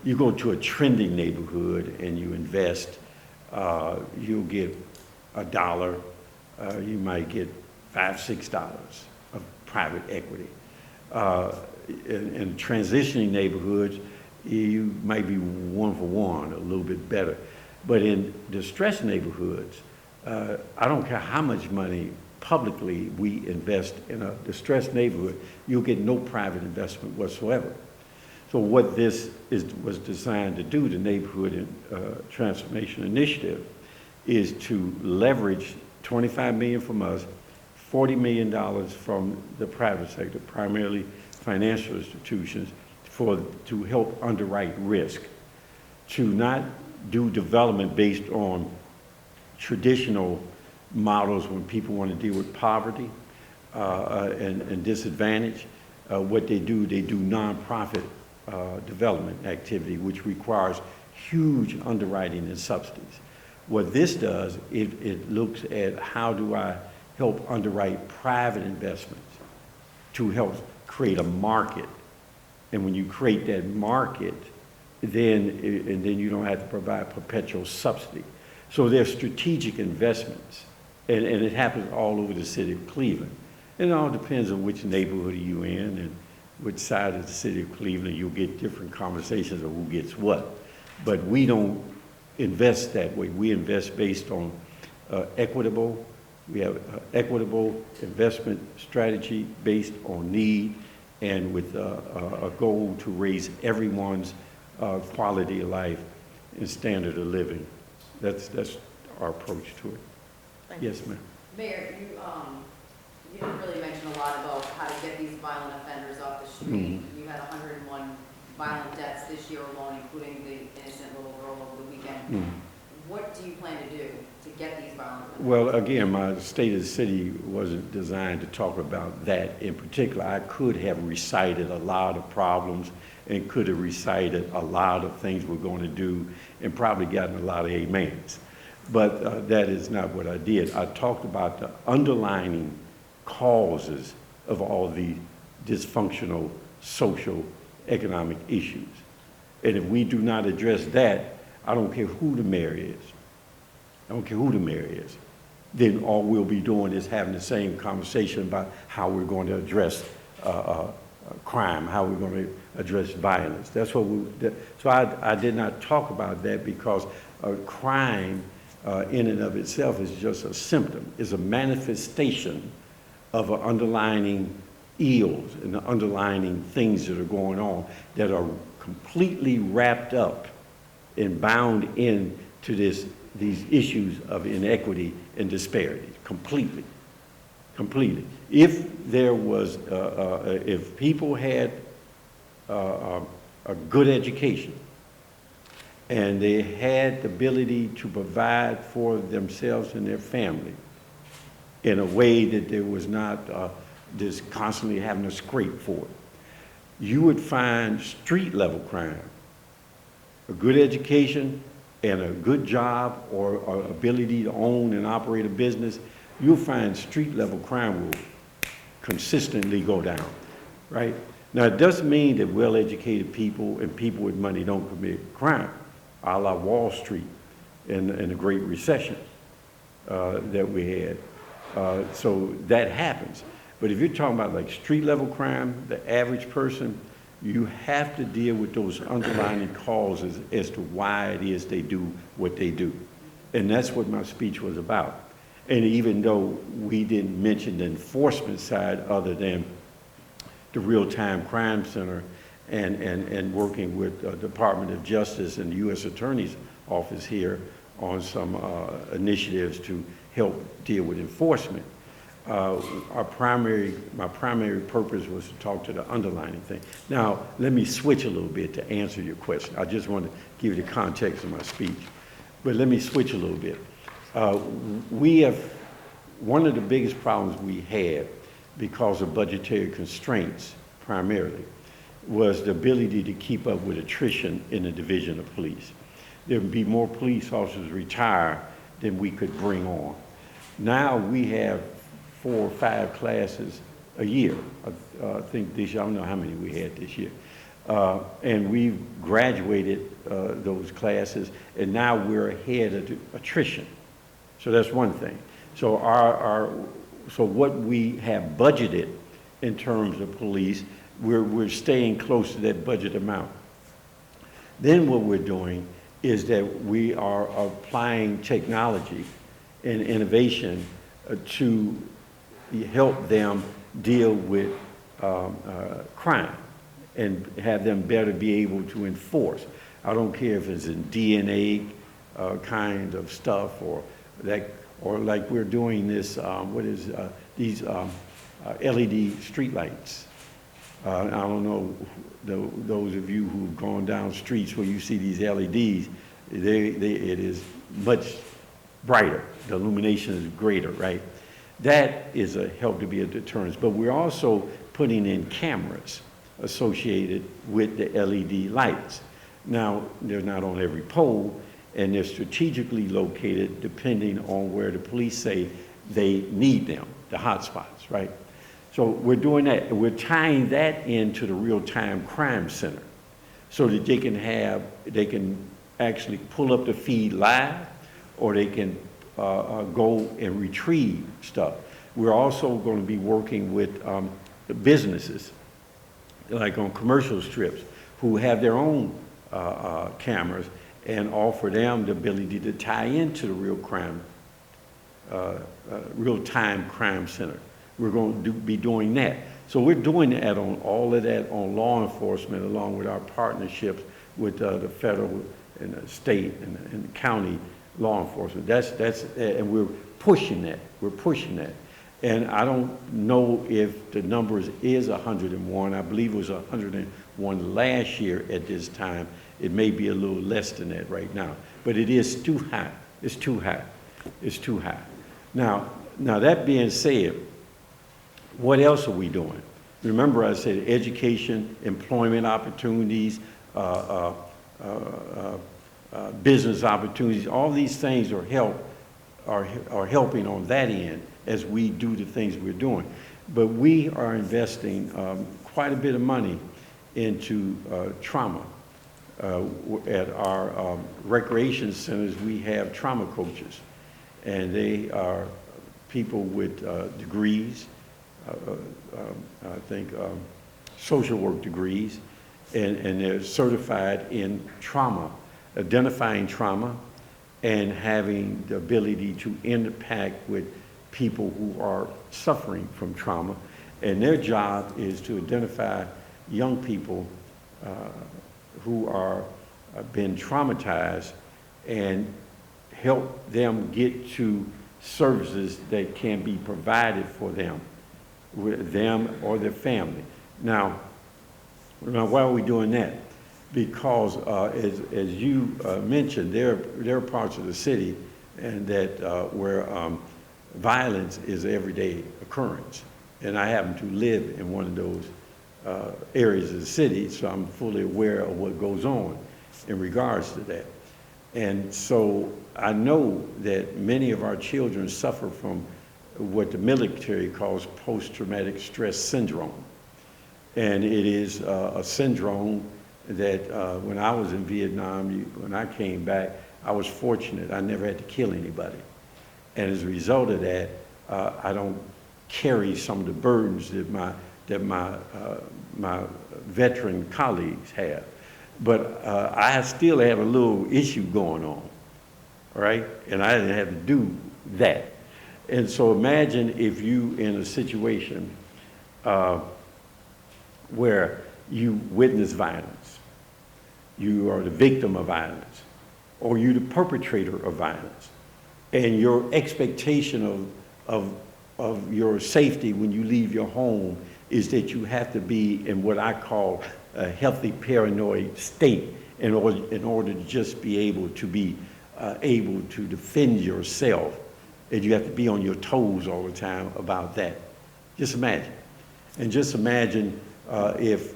You go to a trending neighborhood and you invest, you'll get $1, you might get $5, $6 of private equity. In transitioning neighborhoods, you might be 1 for 1, a little bit better. But in distressed neighborhoods, I don't care how much money publicly we invest in a distressed neighborhood, you'll get no private investment whatsoever. So what this was designed to do, the Neighborhood Transformation Initiative, is to leverage $25 million from us, $40 million from the private sector, primarily financial institutions, to help underwrite risk, to not do development based on traditional models when people want to deal with poverty and disadvantage. What they do nonprofit development activity, which requires huge underwriting and subsidies. What this does, it looks at how do I help underwrite private investments to help create a market. And when you create that market, then you don't have to provide perpetual subsidy. So there's strategic investments, and it happens all over the city of Cleveland. And it all depends on which neighborhood you're in and which side of the city of Cleveland. You'll get different conversations of who gets what. But we don't invest that way. We invest based on equitable. We have equitable investment strategy based on need and with a goal to raise everyone's quality of life and standard of living. That's our approach to it. Yes, ma'am. Mayor, you didn't really mention a lot about how to get these violent offenders off the street. Mm-hmm. You had 101 violent deaths this year alone, including the innocent little girl over the weekend. Mm-hmm. What do you plan to do to get these violent offenders? Well, again, my state of the city wasn't designed to talk about that in particular. I could have recited a lot of problems and could have recited a lot of things we're going to do and probably gotten a lot of amens. But that is not what I did. I talked about the underlying causes of all the dysfunctional social economic issues. And if we do not address that, I don't care who the mayor is. I don't care who the mayor is. Then all we'll be doing is having the same conversation about how we're going to address crime, how we're going to address violence. That's what so I did not talk about that because crime in and of itself is just a symptom, is a manifestation of an underlying ills and the underlying things that are going on that are completely wrapped up and bound into these issues of inequity and disparity, completely. If there was, if people had a good education and they had the ability to provide for themselves and their family in a way that there was not just constantly having to scrape for it, you would find street level crime. A good education and a good job or ability to own and operate a business, you'll find street level crime will consistently go down, right? Now, it doesn't mean that well-educated people and people with money don't commit crime, a la Wall Street in the Great Recession that we had. So that happens. But if you're talking about like street level crime, the average person, you have to deal with those underlying causes as to why it is they do what they do. And that's what my speech was about. And even though we didn't mention the enforcement side other than the Real-Time Crime Center and working with the Department of Justice and the U.S. Attorney's Office here on some initiatives to help deal with enforcement. My primary purpose was to talk to the underlying thing. Now, let me switch a little bit to answer your question. I just want to give you the context of my speech. But let me switch a little bit. We have one of the biggest problems we had, because of budgetary constraints primarily, was the ability to keep up with attrition in the division of police. There would be more police officers retire than we could bring on. Now we have 4 or 5 classes a year. I think this year, I don't know how many we had this year. And we've graduated those classes, and now we're ahead of the attrition. So that's one thing. So so what we have budgeted in terms of police, we're staying close to that budget amount. Then what we're doing is that we are applying technology and innovation to help them deal with crime and have them better be able to enforce. I don't care if it's in DNA kind of stuff or like we're doing this, these LED streetlights. I don't know, those of you who've gone down streets where you see these LEDs, it is much brighter. The illumination is greater, right? That is a help to be a deterrent. But we're also putting in cameras associated with the LED lights. Now, they're not on every pole, and they're strategically located depending on where the police say they need them, the hot spots, right? So we're doing that. We're tying that into the real-time crime center so that they can actually pull up the feed live, or they can go and retrieve stuff. We're also going to be working with the businesses, like on commercial strips, who have their own cameras, and offer them the ability to tie into the real-time crime center. We're going to be doing that. So we're doing that on all of that on law enforcement, along with our partnerships with the federal and the state and the county law enforcement. And we're pushing that. We're pushing that. And I don't know if the numbers is 101. I believe it was 101 last year at this time. It may be a little less than that right now, but it is too high. It's too high. It's too high. Now that being said, what else are we doing? Remember, I said education, employment opportunities, business opportunities. All these things are helping on that end as we do the things we're doing. But we are investing quite a bit of money into trauma. At our recreation centers, we have trauma coaches, and they are people with degrees, I think social work degrees, and they're certified in trauma, identifying trauma, and having the ability to interact with people who are suffering from trauma. And their job is to identify young people who are been traumatized and help them get to services that can be provided for them, with them or their family. Now why are we doing that? Because as you mentioned, there are parts of the city and that where violence is an everyday occurrence. And I happen to live in one of those areas of the city, so I'm fully aware of what goes on in regards to that. And so I know that many of our children suffer from what the military calls post-traumatic stress syndrome. And it is a syndrome that when I was in Vietnam, when I came back, I was fortunate. I never had to kill anybody. And as a result of that, I don't carry some of the burdens that my veteran colleagues have. But I still have a little issue going on, right? And I didn't have to do that. And so imagine if you in a situation where you witness violence, you are the victim of violence, or you're the perpetrator of violence, and your expectation of your safety when you leave your home is that you have to be in what I call a healthy paranoid state in order to just be able to defend yourself and you have to be on your toes all the time about that. Just imagine. And just imagine if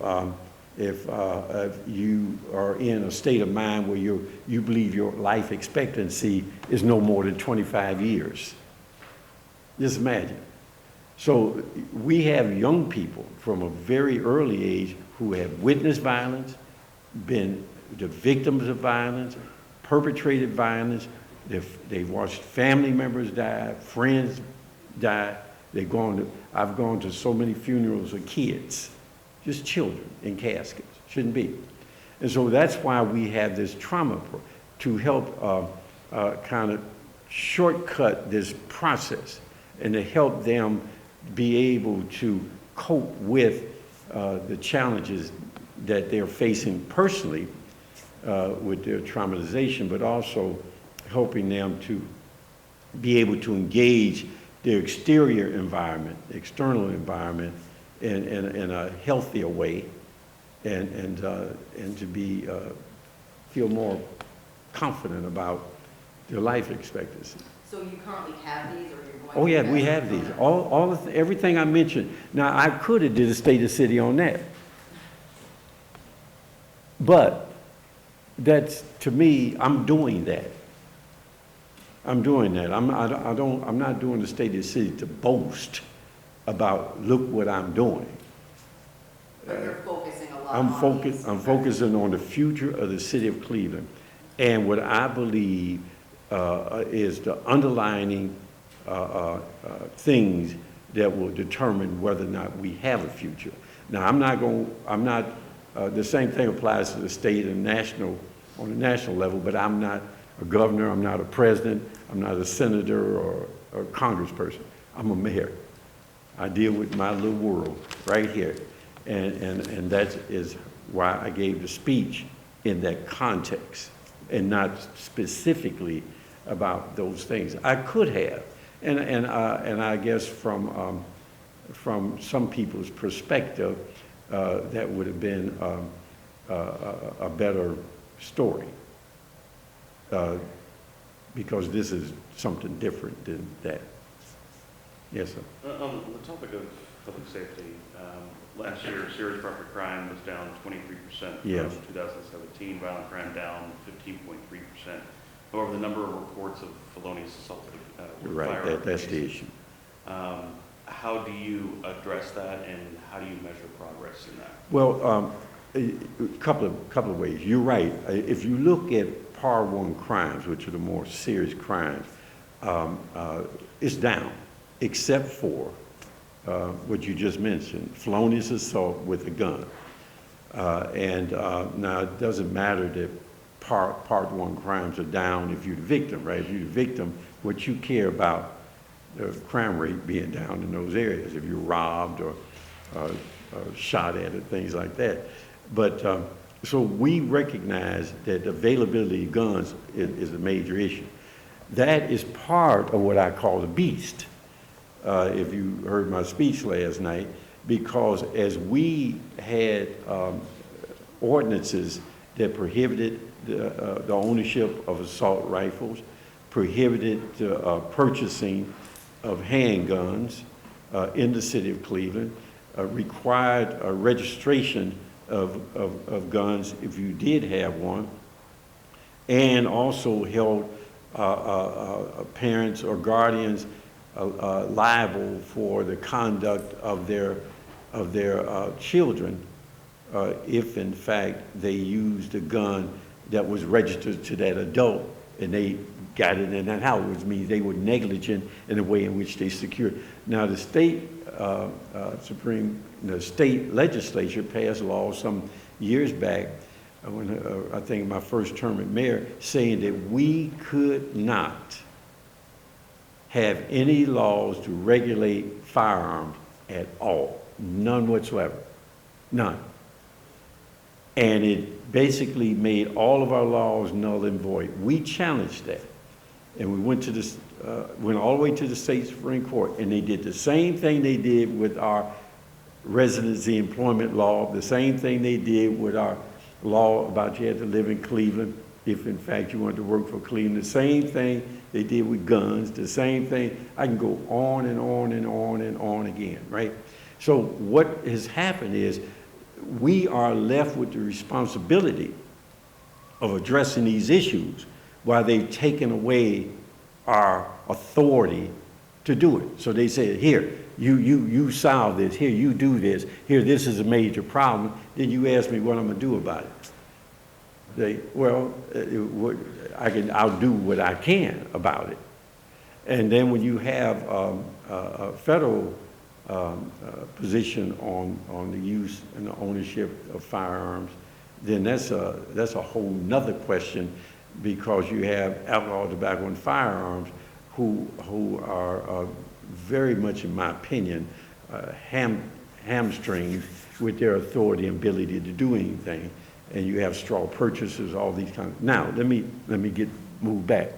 you are in a state of mind where you believe your life expectancy is no more than 25 years. Just imagine. So we have young people from a very early age who have witnessed violence, been the victims of violence, perpetrated violence. They've watched family members die, friends die. I've gone to so many funerals of kids, just children in caskets. Shouldn't be. And so that's why we have this trauma to help kind of shortcut this process and to help them be able to cope with the challenges that they're facing personally with their traumatization, but also helping them to be able to engage their exterior environment, external environment, in a healthier way, and to be feel more confident about their life expectancy. So you currently have these, or you're going to? Oh yeah, we have these. Everything I mentioned. Now I could have did a state of city on that, but that's, to me, I'm doing that. I'm doing that. I'm not doing the state of the city to boast about, look what I'm doing. But you're focusing a lot I'm focusing on the future of the city of Cleveland and what I believe is the underlining things that will determine whether or not we have a future. Now, the same thing applies to the state and national, on the national level, but I'm not a governor, I'm not a president, I'm not a senator or a congressperson. I'm a mayor. I deal with my little world right here. And that is why I gave the speech in that context and not specifically about those things. I could have, and I guess from some people's perspective, that would have been a better story, because this is something different than that. Yes, sir. On the topic of public safety, last year serious property crime was down 23% Yes. from 2017, violent crime down 15.3%. However, the number of reports of felonious assault with Right, firearms that's the issue. How do you address that, and how do you measure progress in that? Well, a couple of ways. You're right. If you look at Par 1 crimes, which are the more serious crimes, it's down, except for what you just mentioned, felonious assault with a gun. Now it doesn't matter that Part 1 crimes are down if you're the victim, right? If you're the victim, what you care about, the crime rate being down in those areas, if you're robbed or shot at or things like that. But so we recognize that availability of guns is a major issue. That is part of what I call the beast, if you heard my speech last night, because as we had ordinances that prohibited the ownership of assault rifles, prohibited purchasing of handguns in the city of Cleveland, required a registration of guns if you did have one, and also held parents or guardians liable for the conduct of their children if in fact they used a gun that was registered to that adult and they got it in that house, which means they were negligent in the way in which they secured. Now the state state legislature passed laws some years back, when I think my first term as mayor, saying that we could not have any laws to regulate firearms at all, none whatsoever, none. And it basically made all of our laws null and void. We challenged that, and we went all the way to the state Supreme Court, and they did the same thing they did with our residency employment law, the same thing they did with our law about you had to live in Cleveland if in fact you want to work for Cleveland. The same thing they did with guns, the same thing. I can go on and on and on and on again, right? So what has happened is we are left with the responsibility of addressing these issues while they've taken away our authority to do it. So they say, here, you solve this, here, you do this, here, this is a major problem, then you ask me what I'm gonna do about it. I'll do what I can about it. And then when you have a federal position on the use and the ownership of firearms, then that's a whole nother question, because you have alcohol, tobacco, and firearms who are very much, in my opinion, hamstrings with their authority and ability to do anything. And you have straw purchases, all these kinds. Now, let me move back.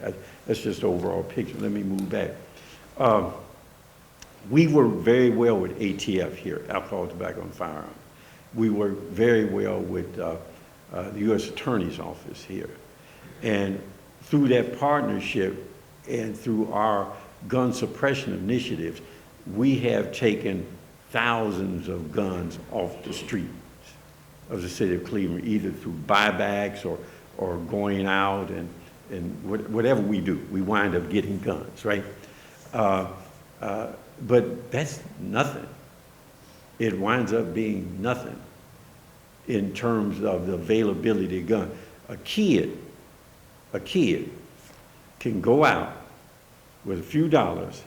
That's just the overall picture. Let me move back. We work very well with ATF here, alcohol, tobacco, and firearms. We work very well with the U.S. Attorney's Office here. And through that partnership and through our gun suppression initiatives, we have taken thousands of guns off the streets of the city of Cleveland, either through buybacks or going out and whatever we do, we wind up getting guns, right? But that's nothing. It winds up being nothing in terms of the availability of guns. A kid can go out with a few dollars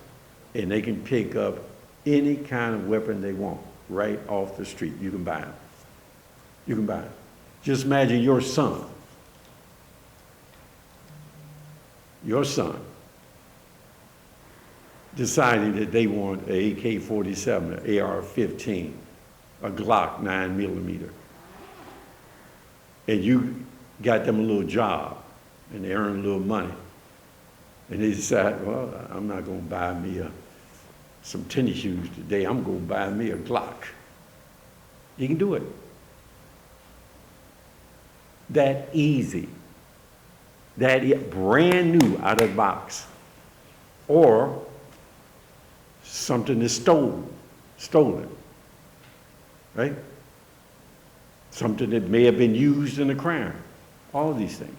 and they can pick up any kind of weapon they want right off the street. You can buy them. You can buy them. Just imagine your son deciding that they want an AK-47, an AR-15, a Glock 9mm, and you got them a little job and they earn a little money, and they decide, well, I'm not going to buy me some tennis shoes today, I'm going to buy me a Glock. You can do it. That easy. Brand new out of the box. Or something that's stolen, right? Something that may have been used in a crime, all of these things.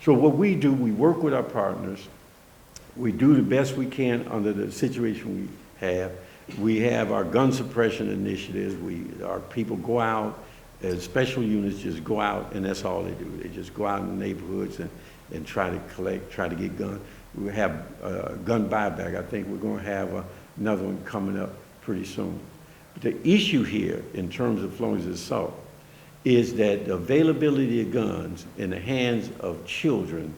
So what we do, we work with our partners, we do the best we can under the situation we have. We have our gun suppression initiatives, our people go out, special units just go out and that's all they do. They just go out in the neighborhoods and try to collect, try to get guns. We have gun buyback. I think we're going to have another one coming up pretty soon. But the issue here, in terms of felonious assault, is that the availability of guns in the hands of children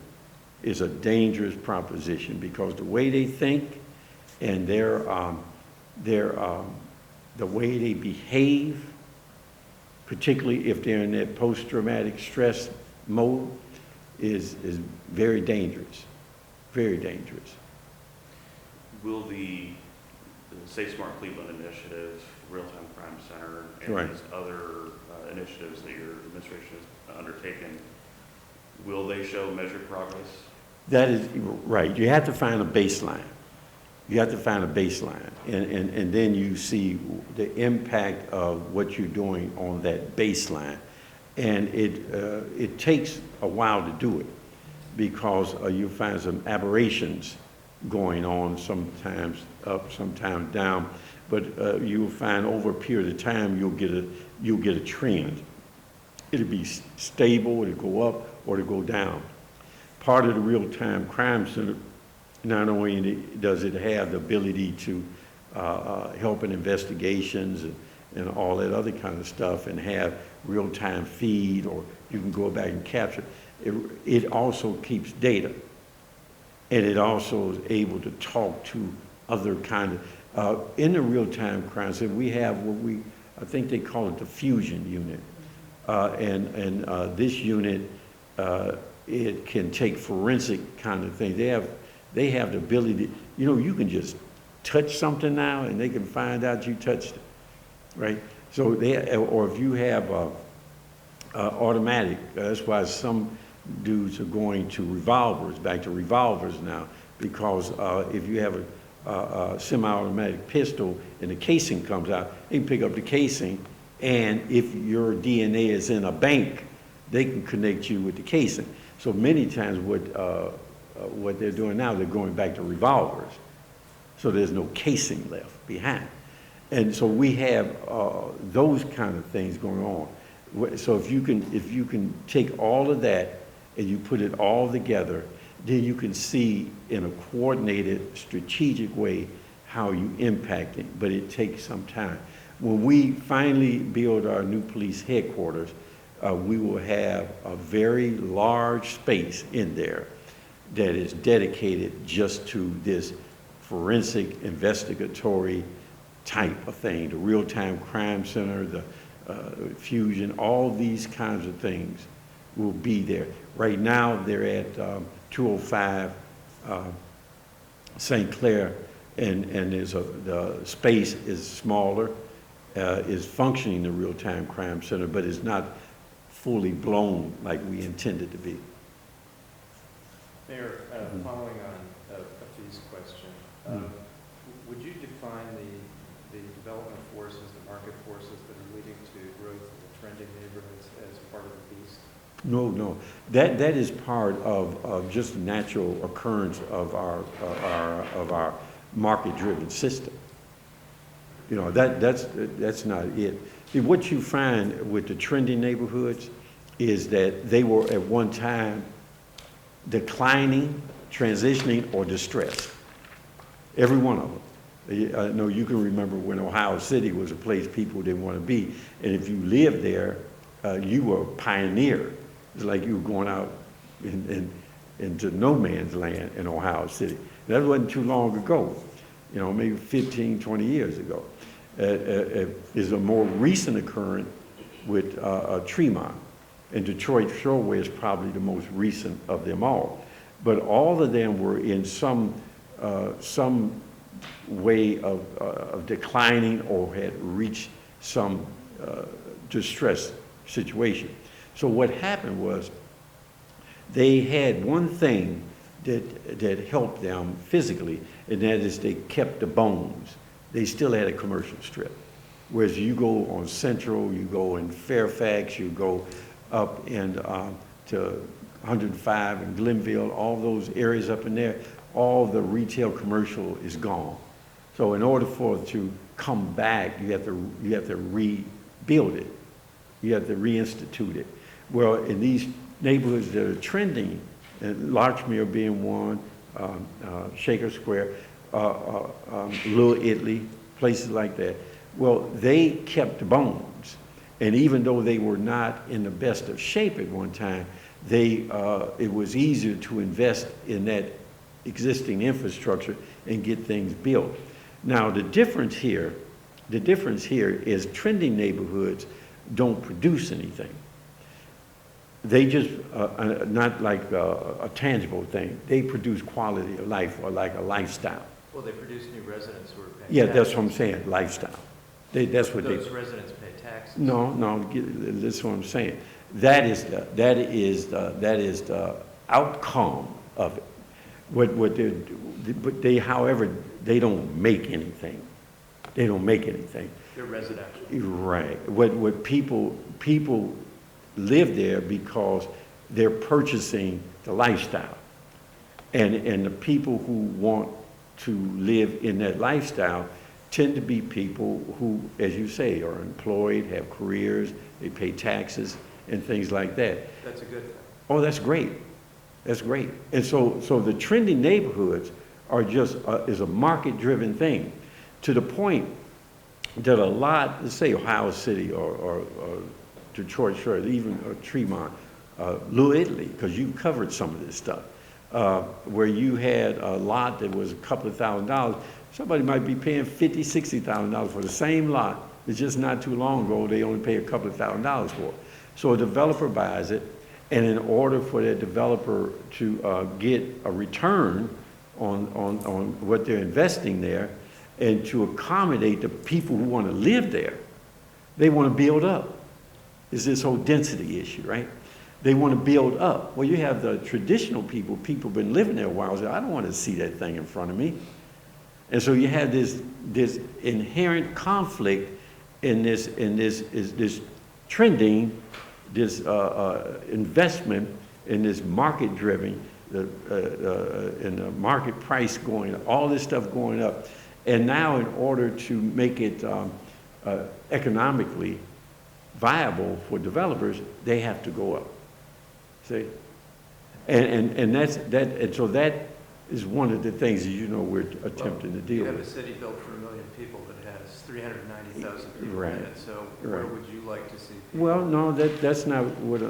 is a dangerous proposition, because the way they think and the way they behave, particularly if they're in that post-traumatic stress mode, is very dangerous. Very dangerous. Will the Safe Smart Cleveland initiative, Real-Time Crime Center, and Right. these other initiatives that your administration has undertaken, will they show measured progress? That is right. You have to find a baseline. You have to find a baseline, and then you see the impact of what you're doing on that baseline. And it takes a while to do it, because you find some aberrations going on, sometimes up, sometimes down. But you'll find over a period of time you'll get a trend. It'll be stable, it'll go up, or it'll go down. Part of the Real-Time Crime Center, not only does it have the ability to help in investigations and all that other kind of stuff, and have real-time feed, or you can go back and capture it. It also keeps data, and it also is able to talk to other kind of, in the real-time crime center, we have what I think they call it the fusion unit. This unit, it can take forensic kind of things. They have the ability, you can just touch something now and they can find out you touched it, right? So or if you have automatic, that's why some dudes are going to revolvers, back to revolvers now, because if you have a semi-automatic pistol and the casing comes out, they can pick up the casing, and if your DNA is in a bank, they can connect you with the casing. So many times what they're doing now, they're going back to revolvers. So there's no casing left behind. And so we have those kind of things going on. So if you can take all of that and you put it all together, then you can see in a coordinated, strategic way how you impact it, but it takes some time. When we finally build our new police headquarters, we will have a very large space in there that is dedicated just to this forensic investigatory type of thing, the real-time crime center, the fusion, all these kinds of things will be there. Right now, they're at 205 St. Clair, and the space is smaller, is functioning the real-time crime center, but it's not fully blown like we intended to be. Mayor, following on Afi's question, would you define the development forces, the market forces that are leading to growth in the trending neighborhoods as part of the beast? No. That is part of just the natural occurrence of our market-driven system. You know, that's not it. See, what you find with the trending neighborhoods is that they were at one time declining, transitioning, or distressed. Every one of them. I know you can remember when Ohio City was a place people didn't want to be, and if you lived there, you were a pioneer. It's like you were going out into no man's land in Ohio City. That wasn't too long ago, you know, maybe 15, 20 years ago. Is a more recent occurrence with Tremont, and Detroit Shoreway is probably the most recent of them all. But all of them were in some way of declining or had reached some distress situation. So what happened was they had one thing that helped them physically, and that is they kept the bones. They still had a commercial strip. Whereas you go on Central, you go in Fairfax, you go up in to 105 and Glenville, all those areas up in there, all the retail commercial is gone. So in order for it to come back, you have to rebuild it. You have to reinstitute it. Well, in these neighborhoods that are trending, and Larchmere being one, Shaker Square, Little Italy, places like that, well, they kept the bones. And even though they were not in the best of shape at one time, it was easier to invest in that existing infrastructure and get things built. Now, the difference here is trending neighborhoods don't produce anything. They just, not like a tangible thing, they produce quality of life or like a lifestyle. Well, they produce new residents who are paying Yeah, taxes. that's what I'm saying, lifestyle. That's what Those residents pay taxes. No, that's what I'm saying. That is the outcome of it. But however, they don't make anything. They don't make anything. They're residential. Right. What people live there because they're purchasing the lifestyle. And the people who want to live in that lifestyle tend to be people who, as you say, are employed, have careers, they pay taxes and things like that. That's a good thing. Oh, that's great. That's great. And so the trending neighborhoods are just, is a market-driven thing, to the point that a lot, let's say Ohio City or Detroit Shore, even Tremont, Little Italy, because you covered some of this stuff, where you had a lot that was a couple of $1,000s, somebody might be paying $50,000, $60,000 for the same lot. It's just not too long ago, they only pay a couple of $1,000s for it. So a developer buys it, and in order for that developer to get a return on what they're investing there, and to accommodate the people who want to live there, they want to build up. It's this whole density issue, right? They want to build up. Well, you have the traditional people been living there a while, say, I don't want to see that thing in front of me. And so you have this inherent conflict in this trending, this investment in this market-driven, and the market price going up, all this stuff going up. And now in order to make it economically viable for developers, they have to go up. See? And so that is one of the things that we're attempting to deal You have with. a city built for 1 million people that has 390,000 people Right. in it, so Right. where would you like to see people? Well, no, that's not what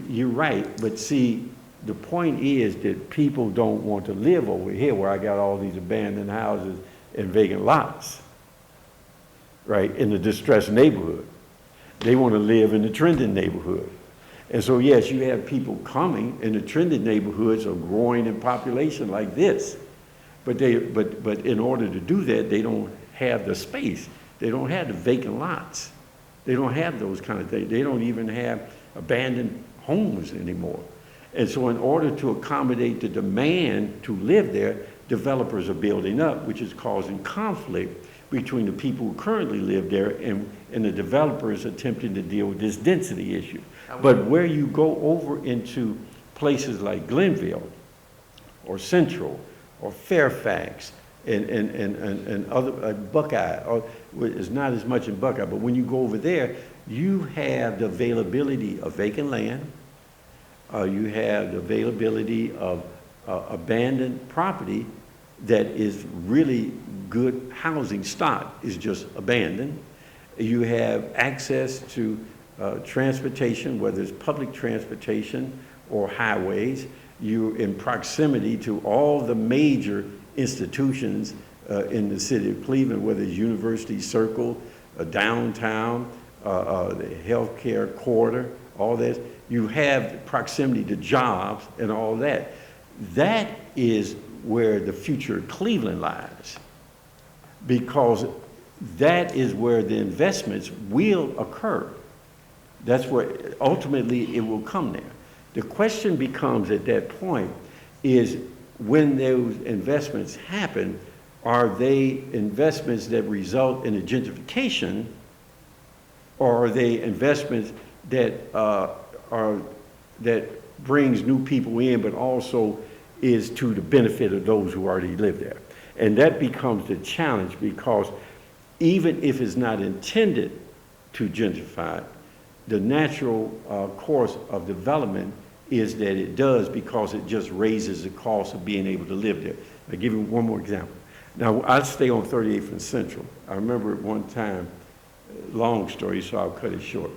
you're right. But see, the point is that people don't want to live over here where I got all these abandoned houses and vacant lots, right, in the distressed neighborhood. They want to live in the trending neighborhood. And so, yes, you have people coming, and the trending neighborhoods are growing in population like this. But in order to do that, they don't have the space. They don't have the vacant lots. They don't have those kind of things. They don't even have abandoned homes anymore. And so in order to accommodate the demand to live there, developers are building up, which is causing conflict between the people who currently live there and the developers attempting to deal with this density issue. But where you go over into places like Glenville or Central or Fairfax and other, Buckeye, or it's not as much in Buckeye, but when you go over there, you have the availability of vacant land, you have the availability of abandoned property that is really good housing stock, is just abandoned. You have access to transportation, whether it's public transportation or highways. You're in proximity to all the major institutions in the city of Cleveland, whether it's University Circle, downtown, the healthcare corridor, all this. You have proximity to jobs and all that. That is where the future of Cleveland lies, because that is where the investments will occur. That's where ultimately it will come there. The question becomes at that point is, when those investments happen, are they investments that result in a gentrification, or are they investments that that brings new people in, but also is to the benefit of those who already live there? And that becomes the challenge, because even if it's not intended to gentrify, the natural course of development is that it does, because it just raises the cost of being able to live there. I'll give you one more example. Now, I stay on 38th and Central. I remember at one time, long story, so I'll cut it short.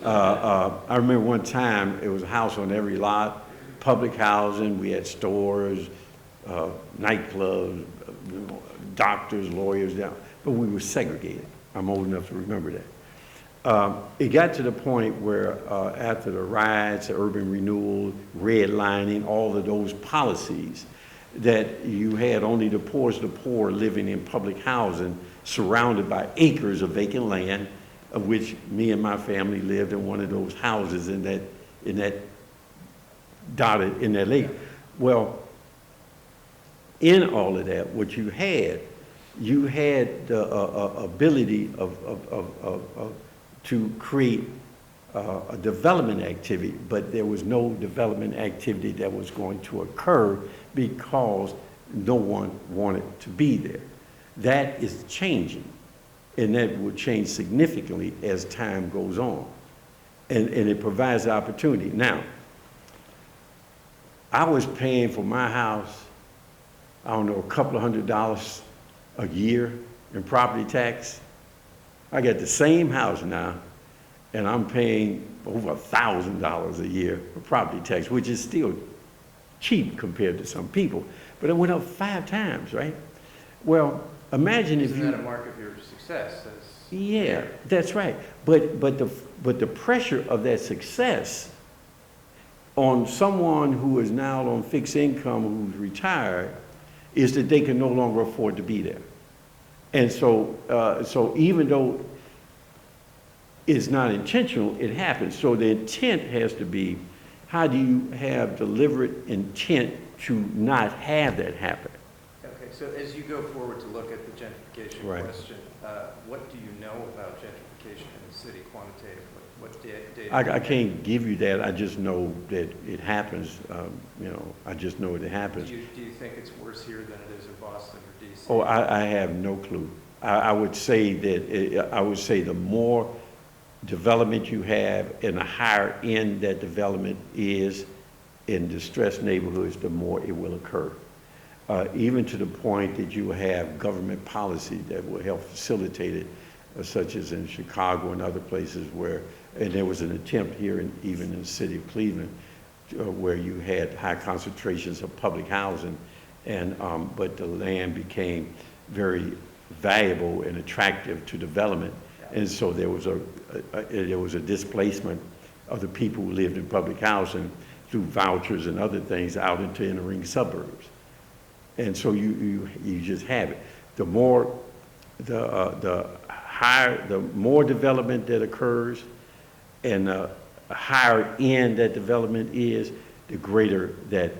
I remember one time, it was a house on every lot, public housing, we had stores, nightclubs, doctors, lawyers down, but we were segregated. I'm old enough to remember that. It got to the point where after the riots, the urban renewal, redlining, all of those policies, that you had only the poorest of the poor living in public housing, surrounded by acres of vacant land, of which me and my family lived in one of those houses in that dotted in that lake. Well, in all of that, what you had the ability to create a development activity, but there was no development activity that was going to occur because no one wanted to be there. That is changing, and that will change significantly as time goes on. And it provides the opportunity. Now, I was paying for my house, I don't know, a couple of $100 a year in property tax. I got the same house now, and I'm paying over $1,000 a year for property tax, which is still cheap compared to some people. But it went up 5 times, right? Well, imagine if you... Isn't that a mark of your success? Yeah, that's right. But the pressure of that success on someone who is now on fixed income, who's retired, is that they can no longer afford to be there. And so even though it's not intentional, it happens. So the intent has to be, how do you have deliberate intent to not have that happen? Okay, so as you go forward to look at the gentrification Right. question, what do you know about gentrification in the city quantitatively? What data? I can't give you that, I just know that it happens, you know, I just know it happens. Do you think it's worse here than it is in Boston or DC? Oh, I have no clue. I would say that, I would say the more development you have and the higher end that development is in distressed neighborhoods, the more it will occur. Even to the point that you have government policy that will help facilitate it, such as in Chicago and other places where, and there was an attempt here, even in the city of Cleveland, where you had high concentrations of public housing, and but the land became very valuable and attractive to development, and so there was a displacement of the people who lived in public housing through vouchers and other things out into inner ring suburbs, and so you just have it. The more the more development that occurs, and the higher end that development is, the greater that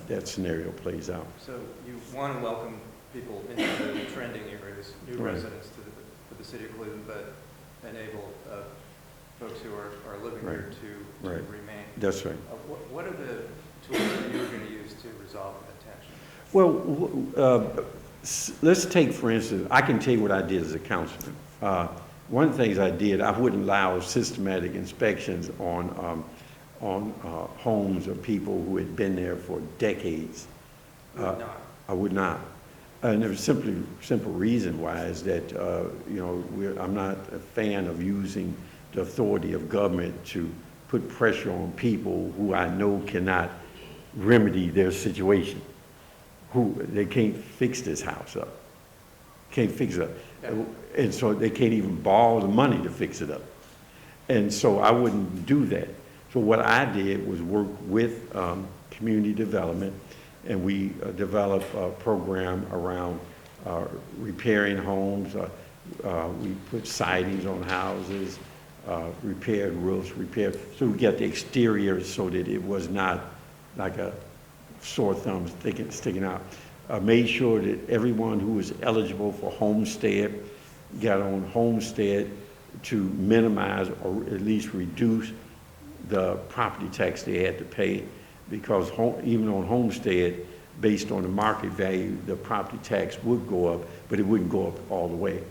that scenario plays out. So you want to welcome people into the trending areas, new Right. residents to the city of Cleveland, but enable folks who are living Right. here to Right. remain. That's right. What are the tools that you're going to use to resolve that tension? Well, let's take, for instance, I can tell you what I did as a councilman. One of the things I did, I wouldn't allow systematic inspections on homes of people who had been there for decades. I would not. And there's simple reason why is that, you know, I'm not a fan of using the authority of government to put pressure on people who I know cannot remedy their situation, who they can't fix this house up, can't fix it up. And so they can't even borrow the money to fix it up. And so I wouldn't do that. So what I did was work with community development, and we developed a program around repairing homes. We put sidings on houses, repaired roofs, so we got the exterior so that it was not like a sore thumb sticking out. Made sure that everyone who was eligible for homestead got on homestead to minimize or at least reduce the property tax they had to pay, because even on homestead, based on the market value, the property tax would go up, but it wouldn't go up all the way.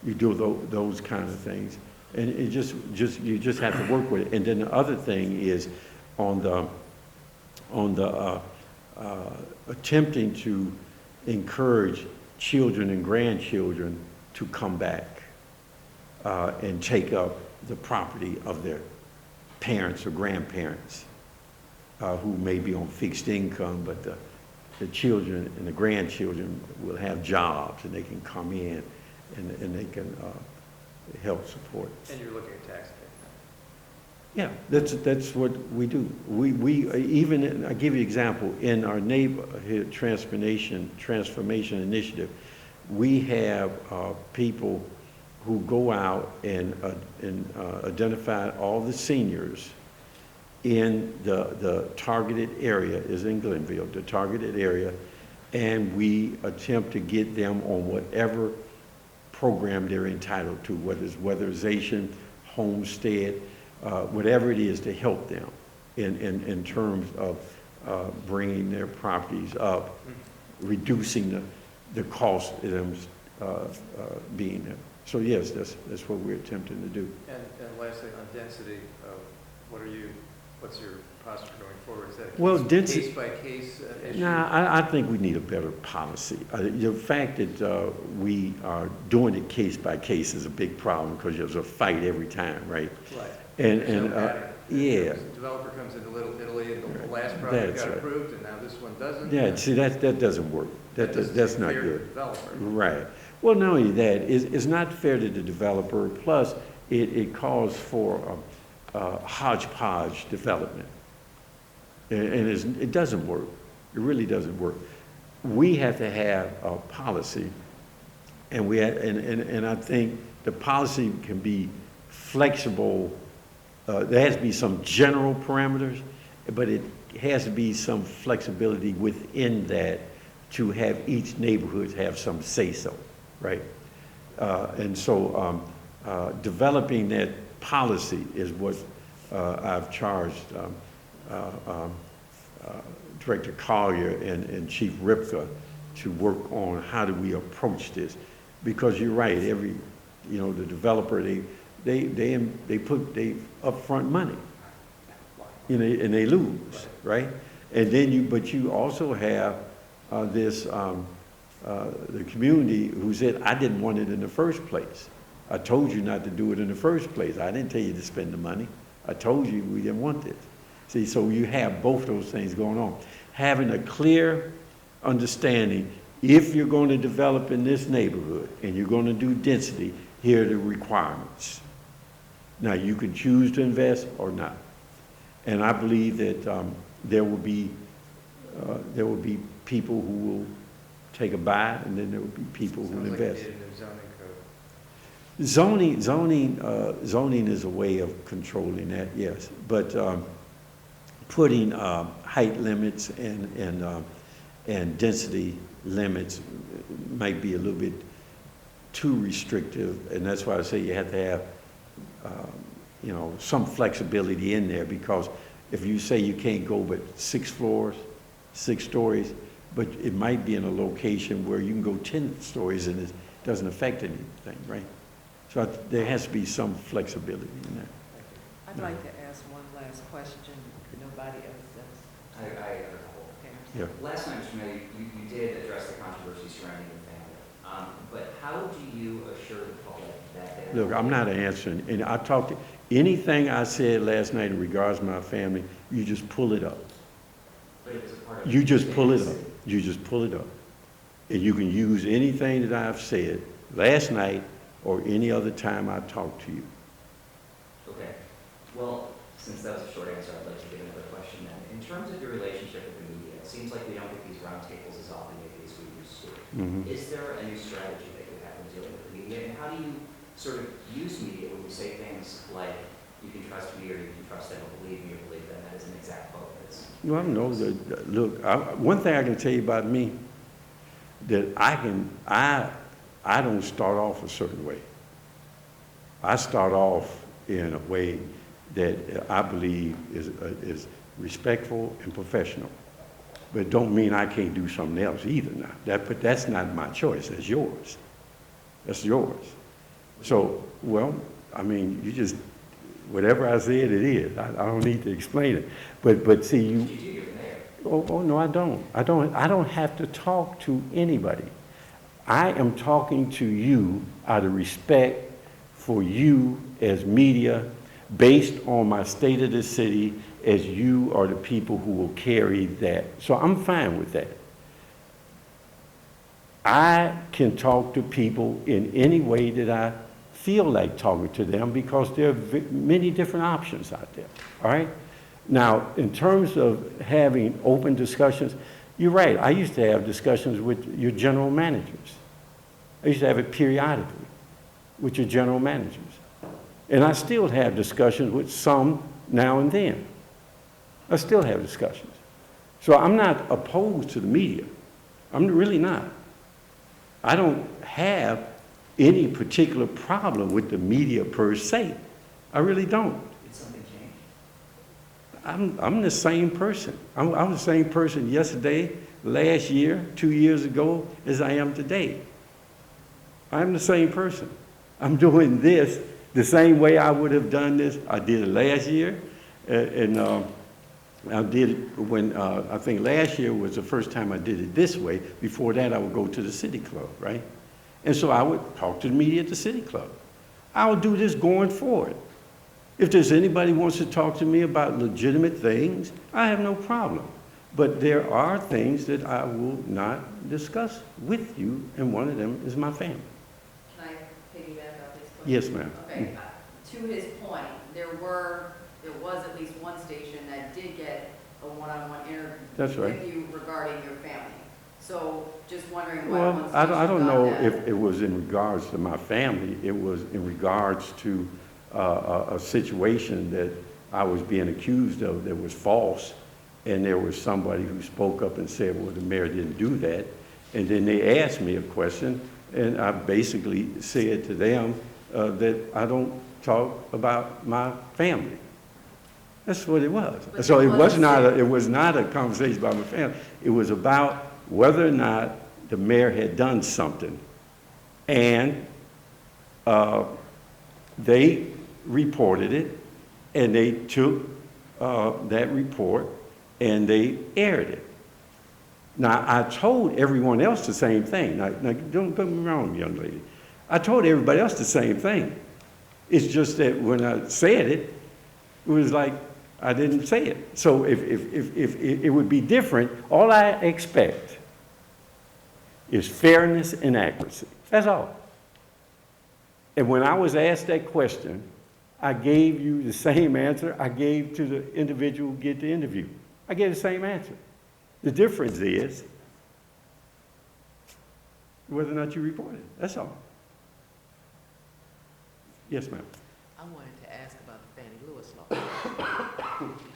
You do those kind of things, and it you just have to work with it. And then the other thing is on the attempting to encourage children and grandchildren to come back and take up the property of their parents or grandparents who may be on fixed income, but the children and the grandchildren will have jobs and they can come in and they can help support. And you're looking at tax pay. Yeah, that's what we do. We even, I'll give you an example, in our neighborhood transformation initiative, we have people who go out and identify all the seniors in the targeted area, is in Glenville, the targeted area, and we attempt to get them on whatever program they're entitled to, whether it's weatherization, homestead, whatever it is to help them in terms of bringing their properties up, reducing the cost of them being there. So yes, that's what we're attempting to do. And lastly, on density, what's your posture going forward? Is that a Well, density, case-by-case issue? Nah, I think we need a better policy. The fact that we are doing it case by case is a big problem, because there's a fight every time, right? Right. And The yeah. developer comes into Little Italy, and the last project That's got right. approved, and now this one doesn't. Yeah, see, that doesn't work. That's not fair to the good. developer. Right. Well, not only that, it's not fair to the developer, plus it calls for hodgepodge development. And it doesn't work. It really doesn't work. We have to have a policy, and I think the policy can be flexible, there has to be some general parameters, but it has to be some flexibility within that to have each neighborhood have some say-so, right? And so developing that policy is what I've charged Director Collier and Chief Ripka to work on how do we approach this. Because you're right, the developer, they upfront money, and they lose, right? And then but you also have the community who said, I didn't want it in the first place. I told you not to do it in the first place. I didn't tell you to spend the money. I told you we didn't want this. See, so you have both those things going on. Having a clear understanding, if you're going to develop in this neighborhood and you're going to do density, here are the requirements. Now, you can choose to invest or not. And I believe that there will be people who will take a buy, and then there will be people who will invest. Zoning is a way of controlling that, yes. But putting height limits and density limits might be a little bit too restrictive, and that's why I say you have to have some flexibility in there, because if you say you can't go but 6 floors, 6 stories, but it might be in a location where you can go 10 stories and it doesn't affect anything, right? So there has to be some flexibility in that. I'd like to ask one last question. Nobody else does. I have a couple. Yeah. Last night, Mr. Mayor, you did address the controversy surrounding your family. But how do you assure the public that they... Look, I'm not answering, and I talked to anything I said last night in regards to my family, you just pull it up. But it was a part of... You just pull it up. You just pull it up. And you can use anything that I've said last night or any other time I talked to you. Okay. Well, since that was a short answer, I'd like to give another question then. In terms of your relationship with the media, it seems like we don't get these roundtables as often maybe as we used to. Mhm. Is there a new strategy that you have in dealing with the media? And how do you sort of use media when you say things like, you can trust me or you can trust them or believe me or believe them? That is an exact quote. Well, no, look, one thing I can tell you about me, that I don't start off a certain way. I start off in a way that I believe is respectful and professional. But it don't mean I can't do something else either now. But that's not my choice, that's yours. That's yours. So, well, I mean, you just, whatever I said, it is. I don't need to explain it. But see, you... Oh, no, I don't. I don't have to talk to anybody. I am talking to you out of respect for you as media, based on my state of the city, as you are the people who will carry that. So I'm fine with that. I can talk to people in any way that I feel like talking to them, because there are many different options out there, all right? Now, in terms of having open discussions, you're right. I used to have discussions with your general managers. I used to have it periodically with your general managers. And I still have discussions with some now and then. I still have discussions. So I'm not opposed to the media. I'm really not. I don't have any particular problem with the media per se. I really don't. Did something change? I'm the same person. I'm the same person yesterday, last year, 2 years ago, as I am today. I'm the same person. I'm doing this the same way I would have done this. I did it last year, and I did it when, I think last year was the first time I did it this way. Before that, I would go to the city club, right? And so I would talk to the media at the city club. I'll do this going forward. If there's anybody who wants to talk to me about legitimate things, I have no problem. But there are things that I will not discuss with you, and one of them is my family. Can I piggyback off his question? Yes, ma'am. Okay, to his point, there was at least one station that did get a one-on-one interview That's right. with you regarding your family. So just wondering why Well, one station I don't got know that. if it was in regards to my family. It was in regards to a situation that I was being accused of that was false, and there was somebody who spoke up and said, well, the mayor didn't do that. And then they asked me a question, and I basically said to them that I don't talk about my family. That's what it was. But So it it was not a conversation about my family. It was about whether or not the mayor had done something. And they reported it, and they took that report and they aired it. Now, I told everyone else the same thing. Now don't get me wrong, young lady. I told everybody else the same thing. It's just that when I said it, it was like I didn't say it. So if it would be different, all I expect is fairness and accuracy. That's all. And when I was asked that question, I gave you the same answer I gave to the individual who get the interview. I gave the same answer. The difference is whether or not you report it. That's all. Yes, ma'am. I wanted to ask about the Fannie Lewis Law.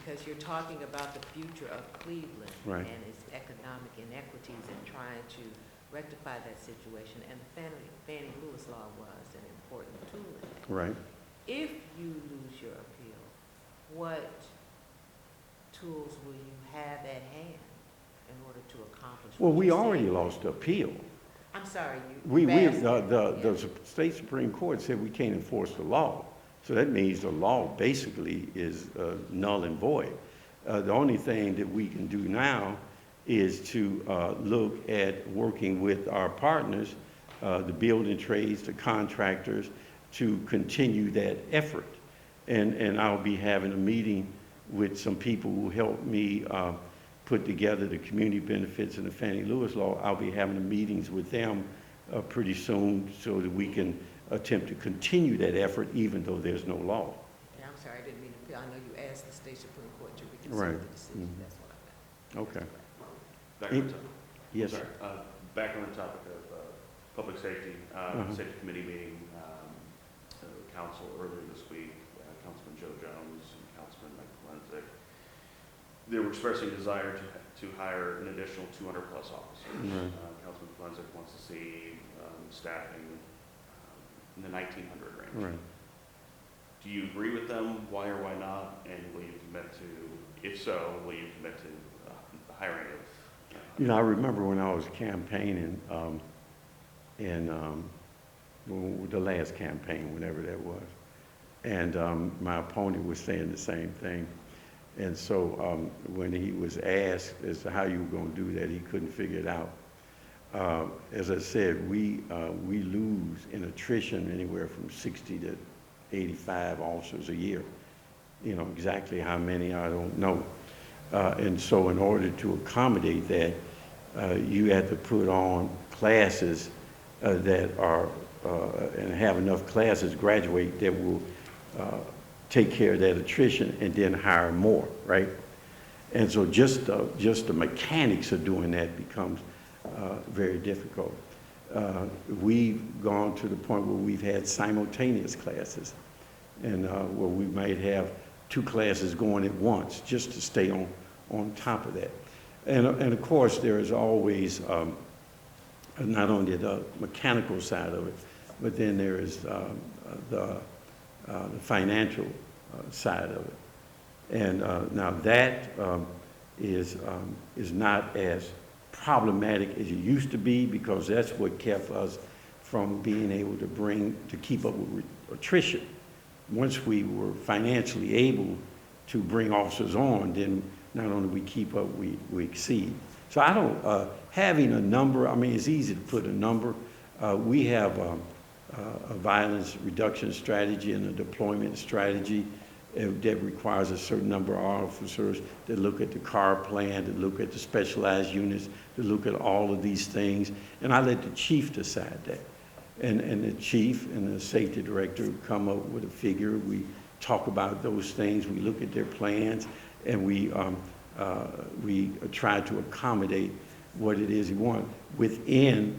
Because you're talking about the future of Cleveland Right. and its economic inequities and trying to rectify that situation. And the Fannie Lewis Law was an important tool in that. Right. If you lose your appeal, what tools will you have at hand in order to accomplish? Well, what we you already said? lost the appeal. I'm sorry, The state Supreme Court said we can't enforce the law. So that means the law basically is null and void. The only thing that we can do now is to look at working with our partners, the building trades, the contractors, to continue that effort. And I'll be having a meeting with some people who helped me put together the community benefits and the Fannie Lewis Law. I'll be having meetings with them pretty soon so that we can attempt to continue that effort even though there's no law. Yeah, I'm sorry, I didn't mean to appeal. I know you asked the state Supreme Court to reconsider Right. the decision. Mhm. That's what I meant. Okay. Back on the topic. Yes. Sorry, back on the topic of public safety, safety committee meeting, council earlier this week, Councilman Joe Jones and Councilman Mike Lenzik, they were expressing desire to hire an additional 200 plus officers. Right. Councilman Lenzik wants to see staffing in the 1900 range. Right. Do you agree with them? Why or why not? And will you commit to, if so, will you commit to the hiring of? You know, I remember when I was campaigning the last campaign, whenever that was, and my opponent was saying the same thing. And so when he was asked as to how you were going to do that, he couldn't figure it out. As I said, we lose in attrition anywhere from 60 to 85 officers a year. You know, exactly how many, I don't know. And so in order to accommodate that, you have to put on classes that are, and have enough classes graduate that will take care of that attrition and then hire more, right? And so just the mechanics of doing that becomes very difficult. We've gone to the point where we've had simultaneous classes, and where we might have 2 classes going at once just to stay on top of that. And of course, there is always not only the mechanical side of it, but then there is the financial side of it. And now that is not as problematic as it used to be, because that's what kept us from being able to keep up with attrition. Once we were financially able to bring officers on, then not only we keep up, we exceed. So I don't, having a number, I mean, it's easy to put a number. We have a violence reduction strategy and a deployment strategy that requires a certain number of officers that look at the car plan, that look at the specialized units, to look at all of these things. And I let the chief decide that. And the chief and the safety director come up with a figure. We talk about those things. We look at their plans, and we try to accommodate what it is we want within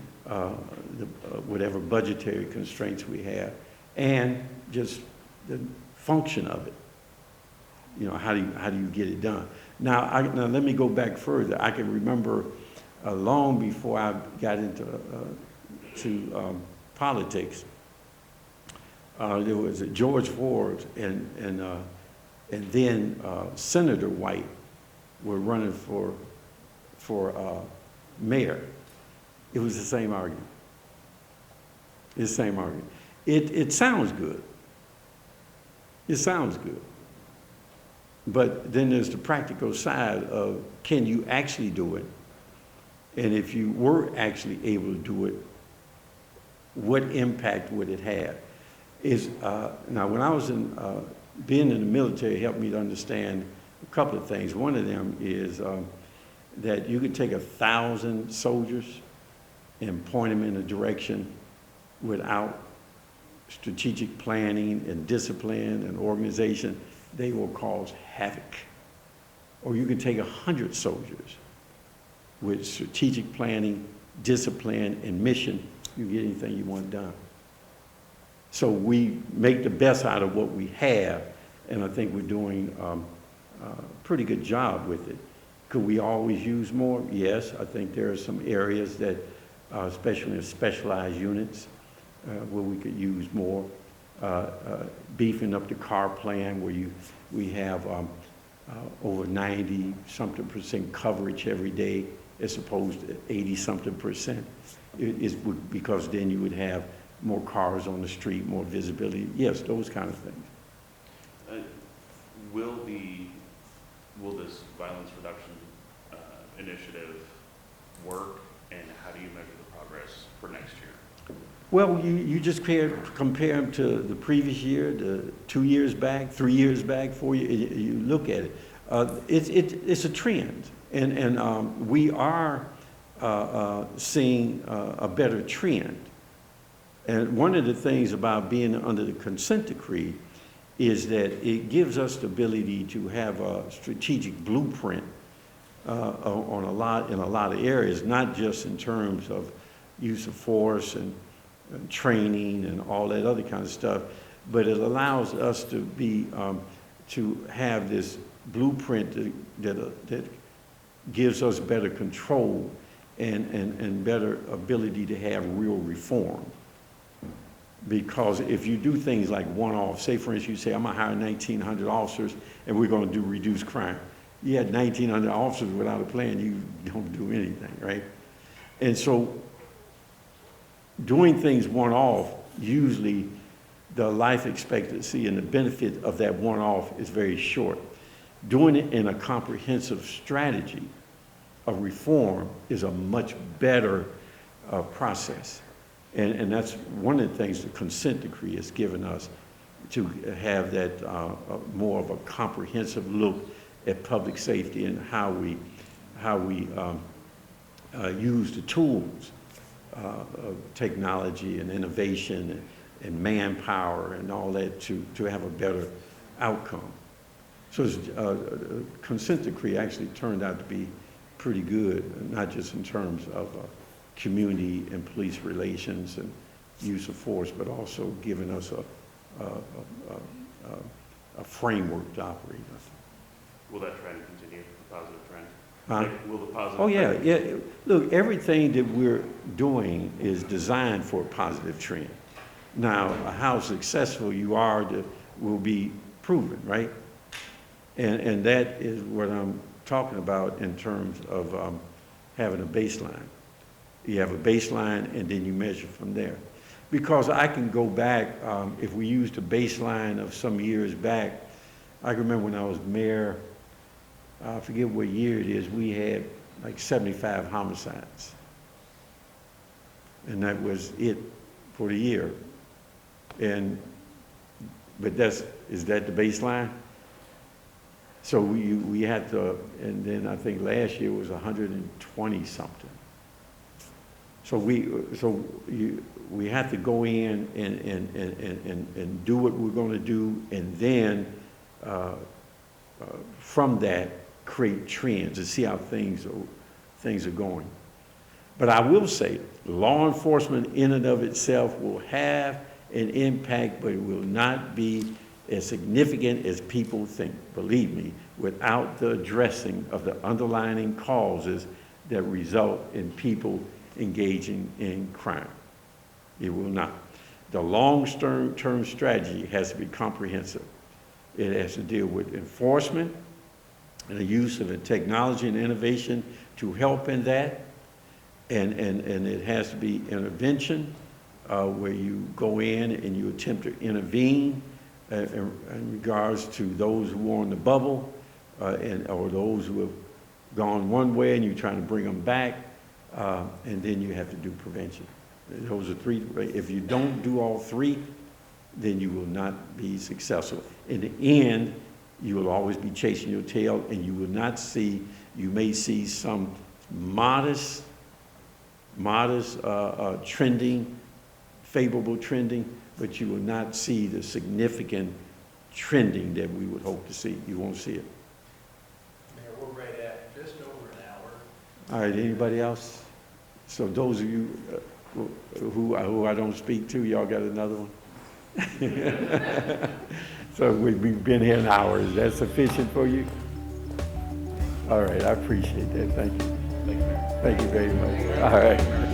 whatever budgetary constraints we have, and just the function of it. You know, how do you get it done? Now let me go back further. I can remember long before I got into politics, there was George Forbes and then Senator White were running for mayor. It was the same argument. It's the same argument. It sounds good. It sounds good. But then there's the practical side of, can you actually do it? And if you were actually able to do it, what impact would it have? Now, when I was being in the military helped me to understand a couple of things. One of them is that you could take 1,000 soldiers and point them in a direction without strategic planning and discipline and organization, they will cause havoc. Or you can take 100 soldiers with strategic planning, discipline, and mission, you get anything you want done. So we make the best out of what we have, and I think we're doing a pretty good job with it. Could we always use more? Yes, I think there are some areas that, especially in specialized units, where we could use more. Beefing up the car plan where we have over 90-something% coverage every day as opposed to 80-something%. Because then you would have more cars on the street, more visibility. Yes, those kind of things. Will this violence reduction initiative work, and how do you measure the progress for next year? Well, you just compare them to the previous year, the 2 years back, 3 years back, 4 years, you look at it. It's a trend, and we are seeing a better trend. And one of the things about being under the consent decree is that it gives us the ability to have a strategic blueprint in a lot of areas, not just in terms of use of force and training and all that other kind of stuff, but it allows us to have this blueprint that gives us better control and better ability to have real reform. Because if you do things like one-off, say for instance, you say, I'm gonna hire 1,900 officers and we're gonna do reduced crime. You had 1,900 officers without a plan, you don't do anything, right? And so doing things one-off, usually the life expectancy and the benefit of that one-off is very short. Doing it in a comprehensive strategy of reform is a much better process. And that's one of the things the consent decree has given us, to have that more of a comprehensive look at public safety and how we use the tools of technology and innovation and manpower and all that to have a better outcome. So the consent decree actually turned out to be pretty good, not just in terms of community and police relations and use of force, but also giving us a framework to operate under. Will that trend continue, the positive trend? Huh? Will the positive Oh, yeah, trend? yeah. Look, everything that we're doing is designed for a positive trend. Now, how successful you are will be proven, right? And that is what I'm talking about in terms of having a baseline. You have a baseline and then you measure from there. Because I can go back, if we used a baseline of some years back, I can remember when I was mayor, I forget what year it is, we had like 75 homicides. And that was it for the year. But is that the baseline? So we had to, and then I think last year was 120 something. So we have to go in and do what we're going to do, and then from that create trends and see how things are going. But I will say, law enforcement in and of itself will have an impact, but it will not be as significant as people think, believe me, without the addressing of the underlying causes that result in people engaging in crime. It will not. The long-term strategy has to be comprehensive. It has to deal with enforcement and the use of the technology and innovation to help in that. And it has to be intervention where you go in and you attempt to intervene in regards to those who are on the bubble or those who have gone one way and you're trying to bring them back. And then you have to do prevention. Those are three. If you don't do all three, then you will not be successful. In the end, you will always be chasing your tail, and you will not see, you may see some modest trending, favorable trending, but you will not see the significant trending that we would hope to see. You won't see it. Mayor, we're right at just over an hour. All right, anybody else? So those of you who I don't speak to, y'all got another one? So we've been here an hour. Is that sufficient for you? All right, I appreciate that. Thank you. Thank you very much. All right.